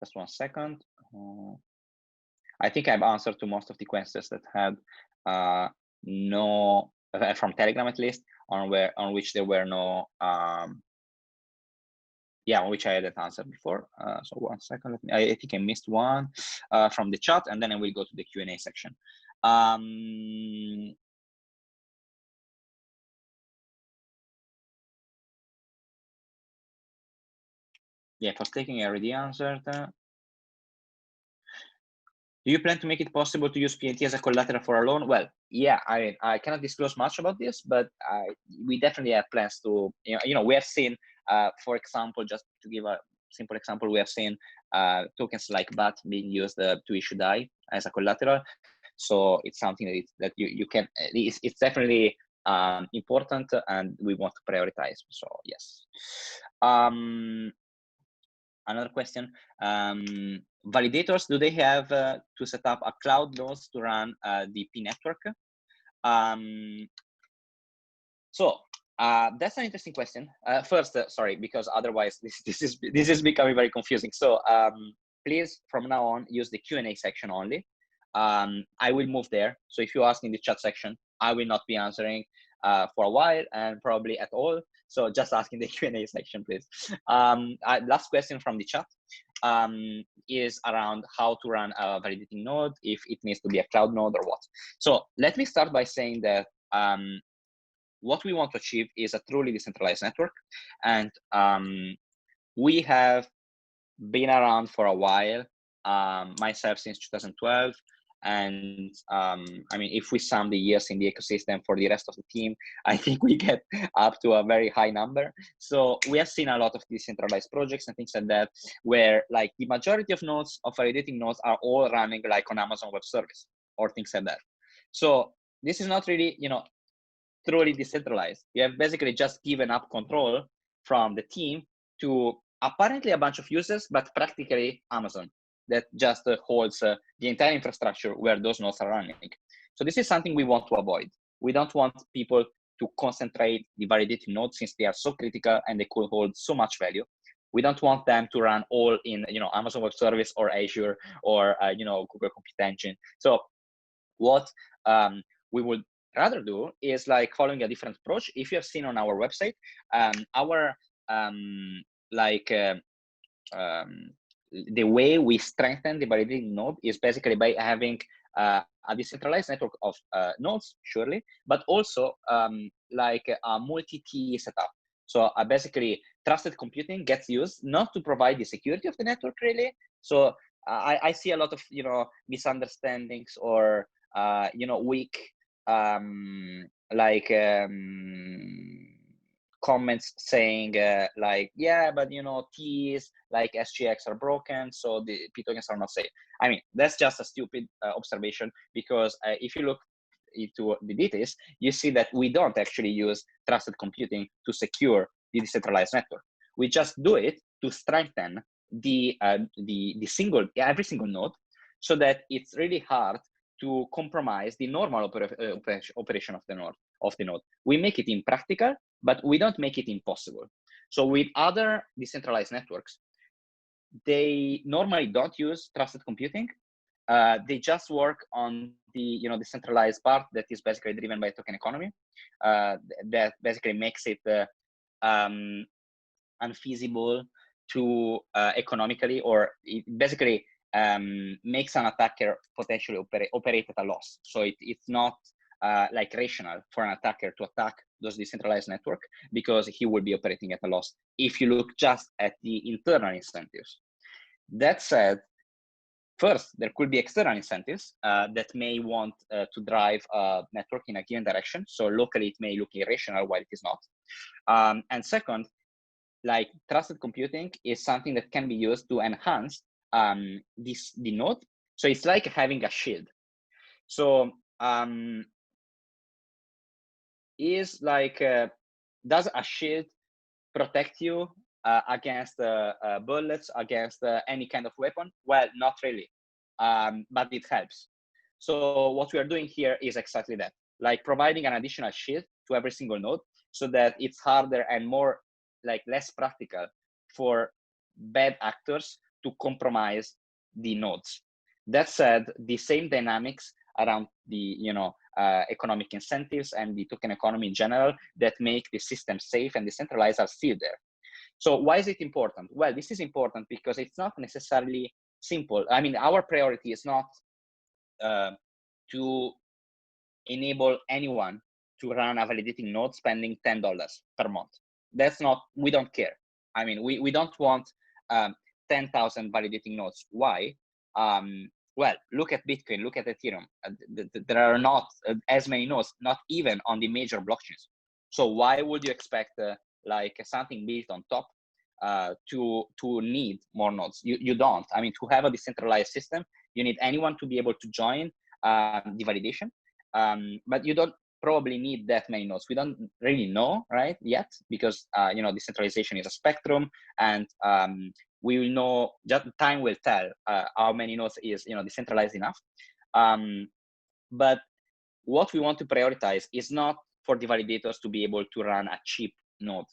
Just 1 second. I think I've answered to most of the questions that had no, from Telegram at least, on which there were no, yeah, on which I hadn't answered before. So 1 second, I think I missed one from the chat, and then I will go to the Q&A section. Yeah, for staking, I already answered. Do you plan to make it possible to use PNT as a collateral for a loan? Well, yeah, I cannot disclose much about this, but we definitely have plans to, we have seen, for example, just to give a simple example, we have seen tokens like BAT being used to issue DAI as a collateral. So it's something that you can, it's definitely important, and we want to prioritize. So yes. Another question, validators, do they have to set up a cloud nodes to run the pNetwork? So that's an interesting question. First, sorry, because otherwise this is becoming very confusing. So please, from now on, use the Q&A section only. I will move there. So if you ask in the chat section, I will not be answering for a while, and probably at all. So just ask in the Q&A section, please. Last question from the chat is around how to run a validating node, if it needs to be a cloud node or what. So let me start by saying that what we want to achieve is a truly decentralized network. And we have been around for a while, myself since 2012. And I mean, if we sum the years in the ecosystem for the rest of the team, I think we get up to a very high number. So we have seen a lot of decentralized projects and things like that, where like the majority of nodes, of validating nodes, are all running like on Amazon Web Service or things like that. So this is not really, truly decentralized. You have basically just given up control from the team to apparently a bunch of users, but practically Amazon, that just holds the entire infrastructure where those nodes are running. So this is something we want to avoid. We don't want people to concentrate the validating nodes, since they are so critical and they could hold so much value. We don't want them to run all in, Amazon Web Service or Azure or, Google Compute Engine. So what we would rather do is like following a different approach. If you have seen on our website, our the way we strengthen the validating node is basically by having a decentralized network of nodes, surely, but also like a multi-TE setup. So basically, trusted computing gets used not to provide the security of the network, really. So I see a lot of misunderstandings or weak comments saying like, yeah, but T's like SGX are broken, so the pTokens are not safe. I mean, that's just a stupid observation, because if you look into the details, you see that we don't actually use trusted computing to secure the decentralized network. We just do it to strengthen every single node, so that it's really hard to compromise the normal operation of the node. We make it impractical, but we don't make it impossible. So with other decentralized networks, they normally don't use trusted computing. They just work on the decentralized part that is basically driven by token economy. That basically makes it unfeasible to economically, or it basically makes an attacker potentially operate at a loss. So it's not like rational for an attacker to attack those decentralized network, because he will be operating at a loss if you look just at the internal incentives. That said, first, there could be external incentives that may want to drive a network in a given direction. So locally, it may look irrational while it is not. And second, like trusted computing is something that can be used to enhance the node. So it's like having a shield. So is like, does a shield protect you against bullets, against any kind of weapon? Well, not really, but it helps. So what we are doing here is exactly that, like providing an additional shield to every single node so that it's harder and more, like less practical for bad actors to compromise the nodes. That said, the same dynamics around the economic incentives and the token economy in general that make the system safe and decentralized are still there. So why is it important? Well, this is important because it's not necessarily simple. I mean, our priority is not to enable anyone to run a validating node spending $10 per month. That's not, we don't care. I mean, we don't want 10,000 validating nodes. Why? Well, look at Bitcoin, look at Ethereum. There are not as many nodes, not even on the major blockchains. So why would you expect like something built on top to need more nodes? You don't. I mean, to have a decentralized system, you need anyone to be able to join the validation, but you don't probably need that many nodes. We don't really know, right, yet, because decentralization is a spectrum, and we will know, just time will tell how many nodes is decentralized enough. But what we want to prioritize is not for the validators to be able to run a cheap node,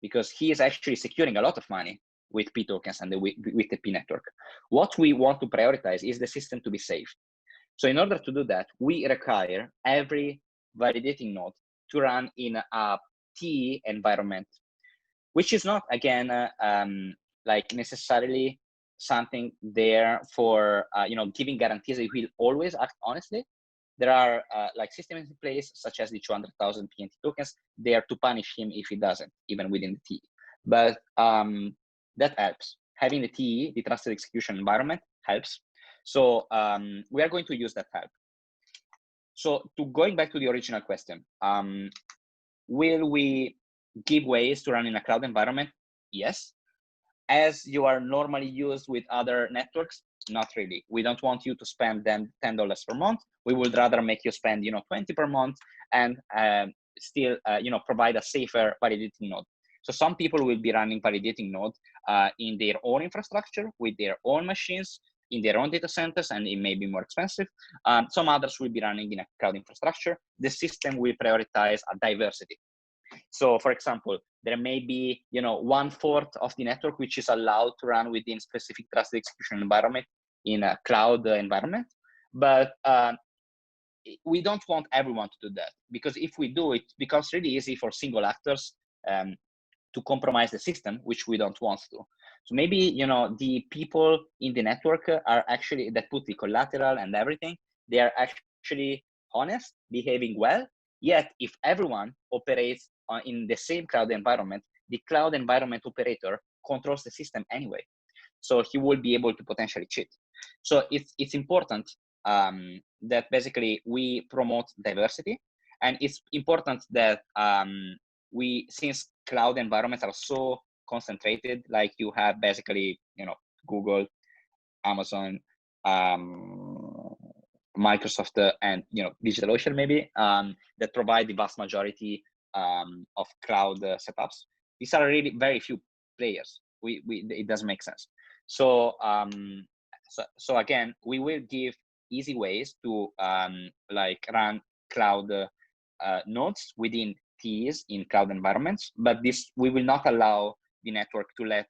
because he is actually securing a lot of money with pTokens and with the pNetwork. What we want to prioritize is the system to be safe. So in order to do that, we require every validating node to run in a TE environment, which is not, again, like necessarily something there for giving guarantees that it will always act honestly. There are like systems in place, such as the 200,000 PNT tokens, there to punish him if he doesn't, even within the TE. But that helps. Having the TE, the trusted execution environment, helps. So we are going to use that help. So going back to the original question, will we give ways to run in a cloud environment? Yes. As you are normally used with other networks, not really. We don't want you to spend then $10 per month. We would rather make you spend 20 per month and still provide a safer validating node. So some people will be running validating node in their own infrastructure with their own machines, in their own data centers, and it may be more expensive. Some others will be running in a cloud infrastructure. The system will prioritize a diversity. So for example, there may be 1/4 of the network which is allowed to run within specific trusted execution environment in a cloud environment. But we don't want everyone to do that, because if we do, it becomes really easy for single actors to compromise the system, which we don't want to. So maybe the people in the network are actually, that put the collateral and everything, they are actually honest, behaving well. Yet if everyone operates in the same cloud environment, the cloud environment operator controls the system anyway, so he will be able to potentially cheat. So it's important that basically we promote diversity, and it's important that since cloud environments are so concentrated, like you have basically Google, Amazon, Microsoft, and DigitalOcean maybe, that provide the vast majority of cloud setups. These are really very few players. It doesn't make sense. So so again, we will give easy ways to like run cloud nodes within TEs in cloud environments, but we will not allow the network to let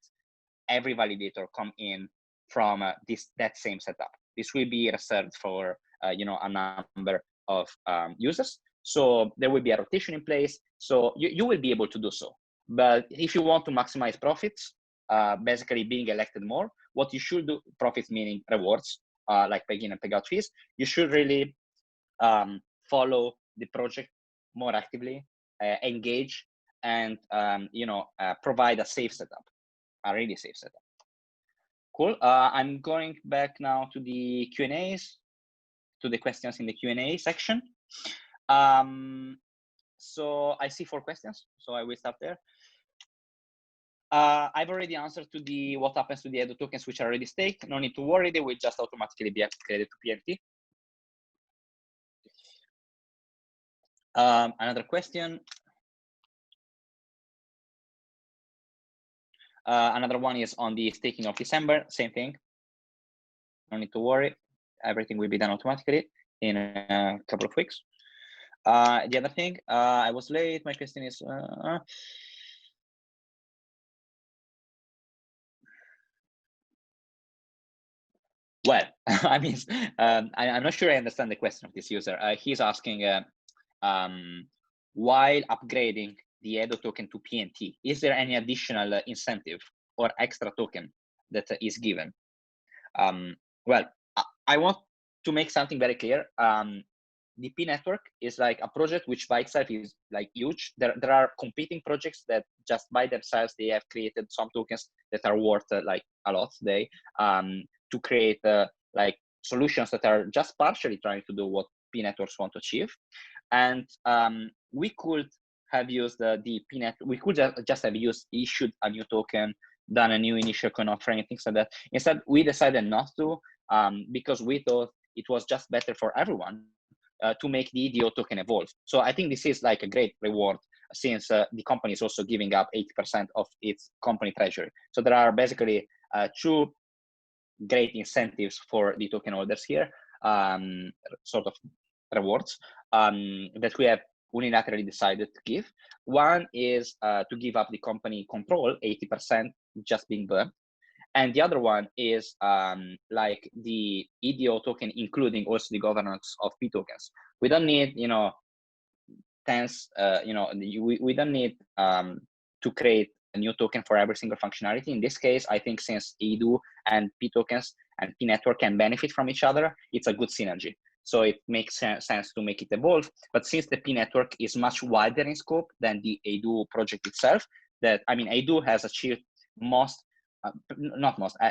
every validator come in from that same setup. This will be reserved for a number of users. So there will be a rotation in place. So you will be able to do so. But if you want to maximize profits, basically being elected more, what you should do, profits meaning rewards, like pay in and pay out fees, you should really follow the project more actively, engage, and provide a safe setup, a really safe setup. Cool. I'm going back now to the Q&As, to the questions in the Q&A section. So I see 4 questions, so I will stop there. I've already answered to the what happens to the Eidoo tokens which are already staked. No need to worry, they will just automatically be upgraded to PNT. Another question. Another one is on the staking of December, same thing. No need to worry, everything will be done automatically in a couple of weeks. The other thing, I was late, my question is, well, I mean, I'm not sure I understand the question of this user. He's asking, while upgrading the Eidoo token to PNT, is there any additional incentive or extra token that is given? Well, I want to make something very clear. The pNetwork is like a project which by itself is like huge. There are competing projects that just by themselves, they have created some tokens that are worth like a lot today, to create like solutions that are just partially trying to do what pNetworks want to achieve. And we could have used the pNet, we could just have issued a new token, done a new initial coin offering and things like that. Instead, we decided not to, because we thought it was just better for everyone to make the Eidoo token evolve. So I think this is like a great reward, since the company is also giving up 80% of its company treasury. So there are basically 2 great incentives for the token holders here, sort of rewards that we have unilaterally decided to give. One is to give up the company control, 80% just being burned. And the other one is like the Eidoo token, including also the governance of pTokens. We don't need, tens, we don't need to create a new token for every single functionality. In this case, I think since Eidoo and pTokens and pNetwork can benefit from each other, it's a good synergy. So it makes sense to make it evolve. But since the pNetwork is much wider in scope than the Eidoo project itself, Eidoo has achieved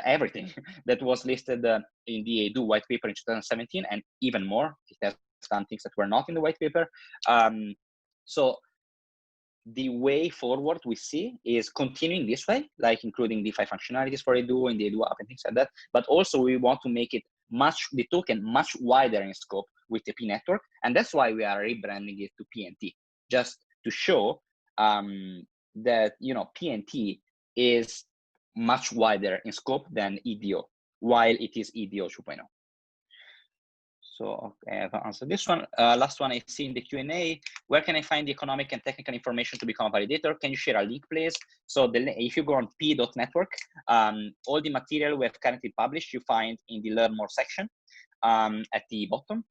everything that was listed in the Eidoo white paper in 2017, and even more. It has done things that were not in the white paper. So the way forward we see is continuing this way, like including DeFi functionalities for Eidoo and the Eidoo app and things like that. But also we want to make it the token much wider in scope with the pNetwork, and that's why we are rebranding it to PNT, just to show that PNT is much wider in scope than Eidoo, while it is Eidoo 2.0. So I have answered this one. Last one I see in the Q&A. Where can I find the economic and technical information to become a validator? Can you share a link, please? So if you go on p.network, all the material we have currently published, you find in the Learn More section at the bottom.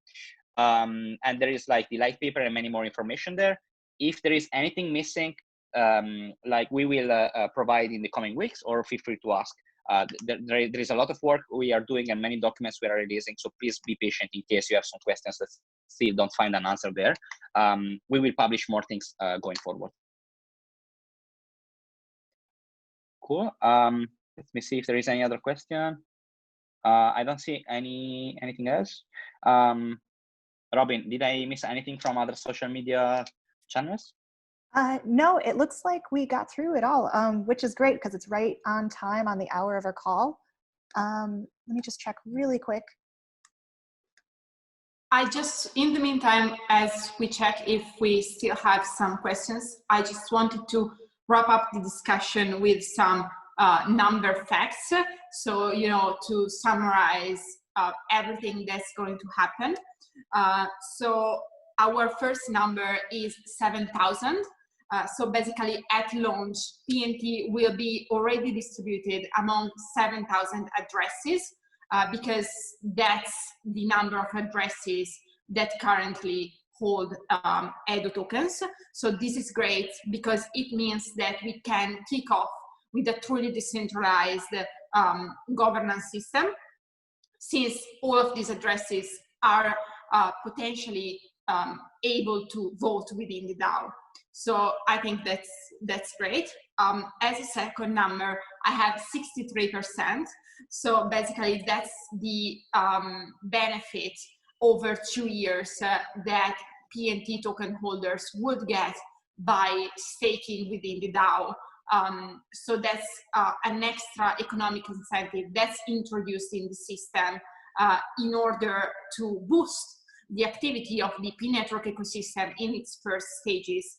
And there is like the light paper and many more information there. If there is anything missing, like we will provide in the coming weeks, or feel free to ask. There is a lot of work we are doing and many documents we are releasing, so please be patient in case you have some questions that still don't find an answer there. We will publish more things going forward. Cool. Let me see if there is any other question. I don't see anything else. Robin, did I miss anything from other social media channels? No, it looks like we got through it all, which is great because it's right on time on the hour of our call. Let me just check really quick. In the meantime, as we check if we still have some questions, I just wanted to wrap up the discussion with some number facts. So, to summarize everything that's going to happen. So our first number is 7,000. So basically at launch, PNT will be already distributed among 7,000 addresses because that's the number of addresses that currently hold Eidoo tokens. So this is great because it means that we can kick off with a truly decentralized governance system, since all of these addresses are potentially able to vote within the DAO. So I think that's great. As a second number, I have 63%. So basically that's the benefit over 2 years that PNT token holders would get by staking within the DAO. So that's an extra economic incentive that's introduced in the system in order to boost the activity of the pNetwork ecosystem in its first stages.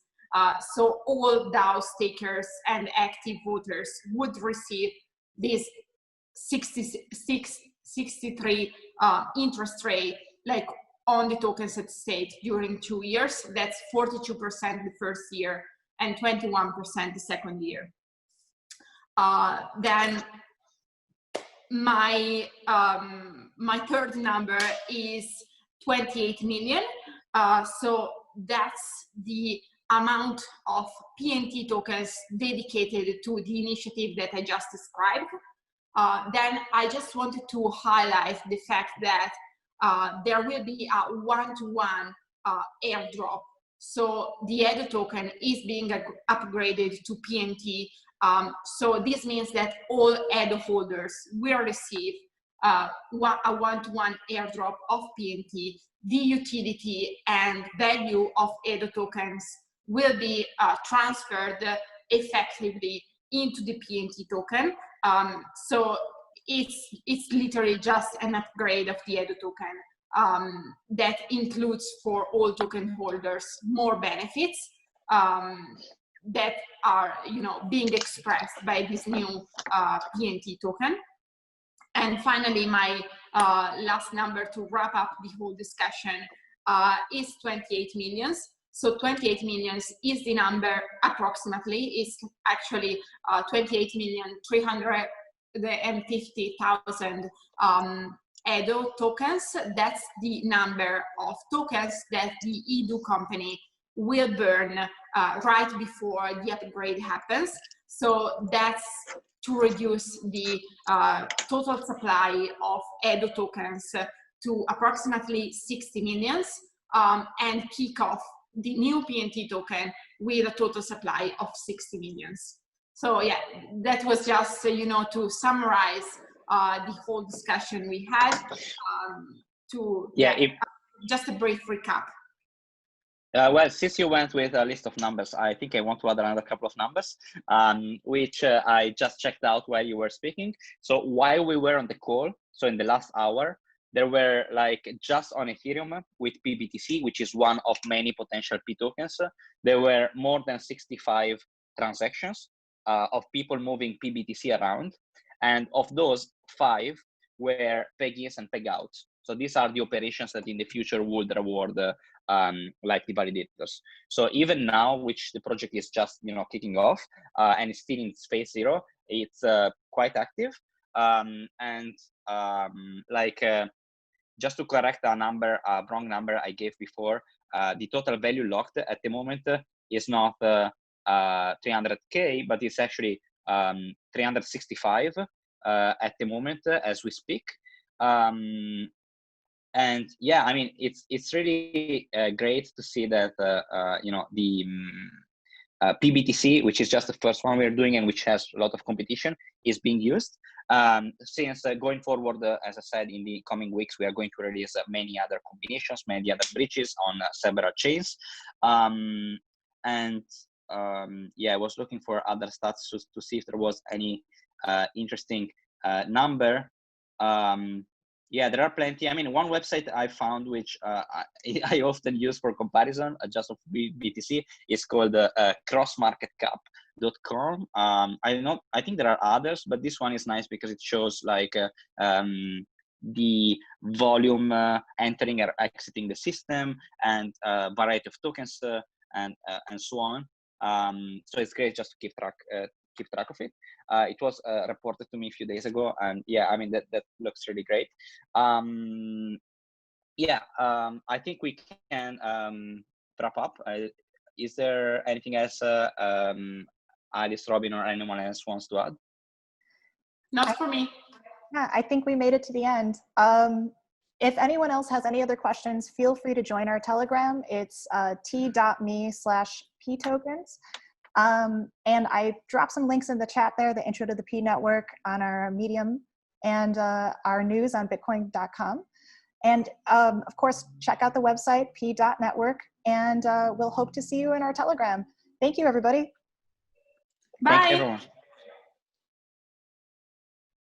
So all DAO stakers and active voters would receive this 63 interest rate, like on the tokens at stake during 2 years. That's 42% the first year and 21% the second year. Then my third number is 28 million. So that's the amount of PNT tokens dedicated to the initiative that I just described. Then I just wanted to highlight the fact that there will be a one-to-one airdrop. So the Eidoo token is being upgraded to PNT. So this means that all Eidoo holders will receive a one-to-one airdrop of PNT. The utility and value of Eidoo tokens will be transferred effectively into the PNT token. So it's literally just an upgrade of the Eidoo token that includes for all token holders more benefits that are, being expressed by this new PNT token. And finally, my last number to wrap up the whole discussion is 28 millions. So 28 millions is the number approximately, is actually 28,350,000 Eidoo tokens. That's the number of tokens that the Eidoo company will burn right before the upgrade happens. So that's to reduce the total supply of Eidoo tokens to approximately 60 millions and kick off the new PNT token with a total supply of 60 millions. So yeah, that was just, to summarize the whole discussion we had. Just a brief recap. Well, since you went with a list of numbers, I think I want to add another couple of numbers, which I just checked out while you were speaking. So while we were on the call, so in the last hour, there were just on Ethereum with pBTC, which is one of many potential P tokens, there were more than 65 transactions of people moving pBTC around. And of those, 5 were peg-ins and peg-outs. So these are the operations that in the future would reward the validators. So even now, which the project is just kicking off and it's still in phase 0, it's quite active. Just to correct a wrong number I gave before, the total value locked at the moment is not 300K, but it's actually 365 at the moment as we speak. And yeah, I mean, it's really great to see that the pBTC, which is just the first one we're doing and which has a lot of competition, is being used. Since going forward, as I said, in the coming weeks, we are going to release many other combinations, many other bridges on several chains. Yeah, I was looking for other stats to see if there was any interesting number. Yeah, there are plenty. I mean, one website I found, which I often use for comparison, just of BTC, is called crossmarketcap.com. I think there are others, but this one is nice because it shows the volume entering or exiting the system and variety of tokens and so on. So it's great just to keep track of it. It was reported to me a few days ago, and yeah, I mean that looks really great. I think we can wrap up. Is there anything else Alice, Robin, or anyone else wants to add? Not for me. Yeah, I think we made it to the end. If anyone else has any other questions, feel free to join our Telegram. It's t.me/pTokens. And I dropped some links in the chat there, the intro to the pNetwork on our Medium and our news on bitcoin.com. And of course, check out the website, p.network, and we'll hope to see you in our Telegram. Thank you, everybody. Bye. Thank you, everyone.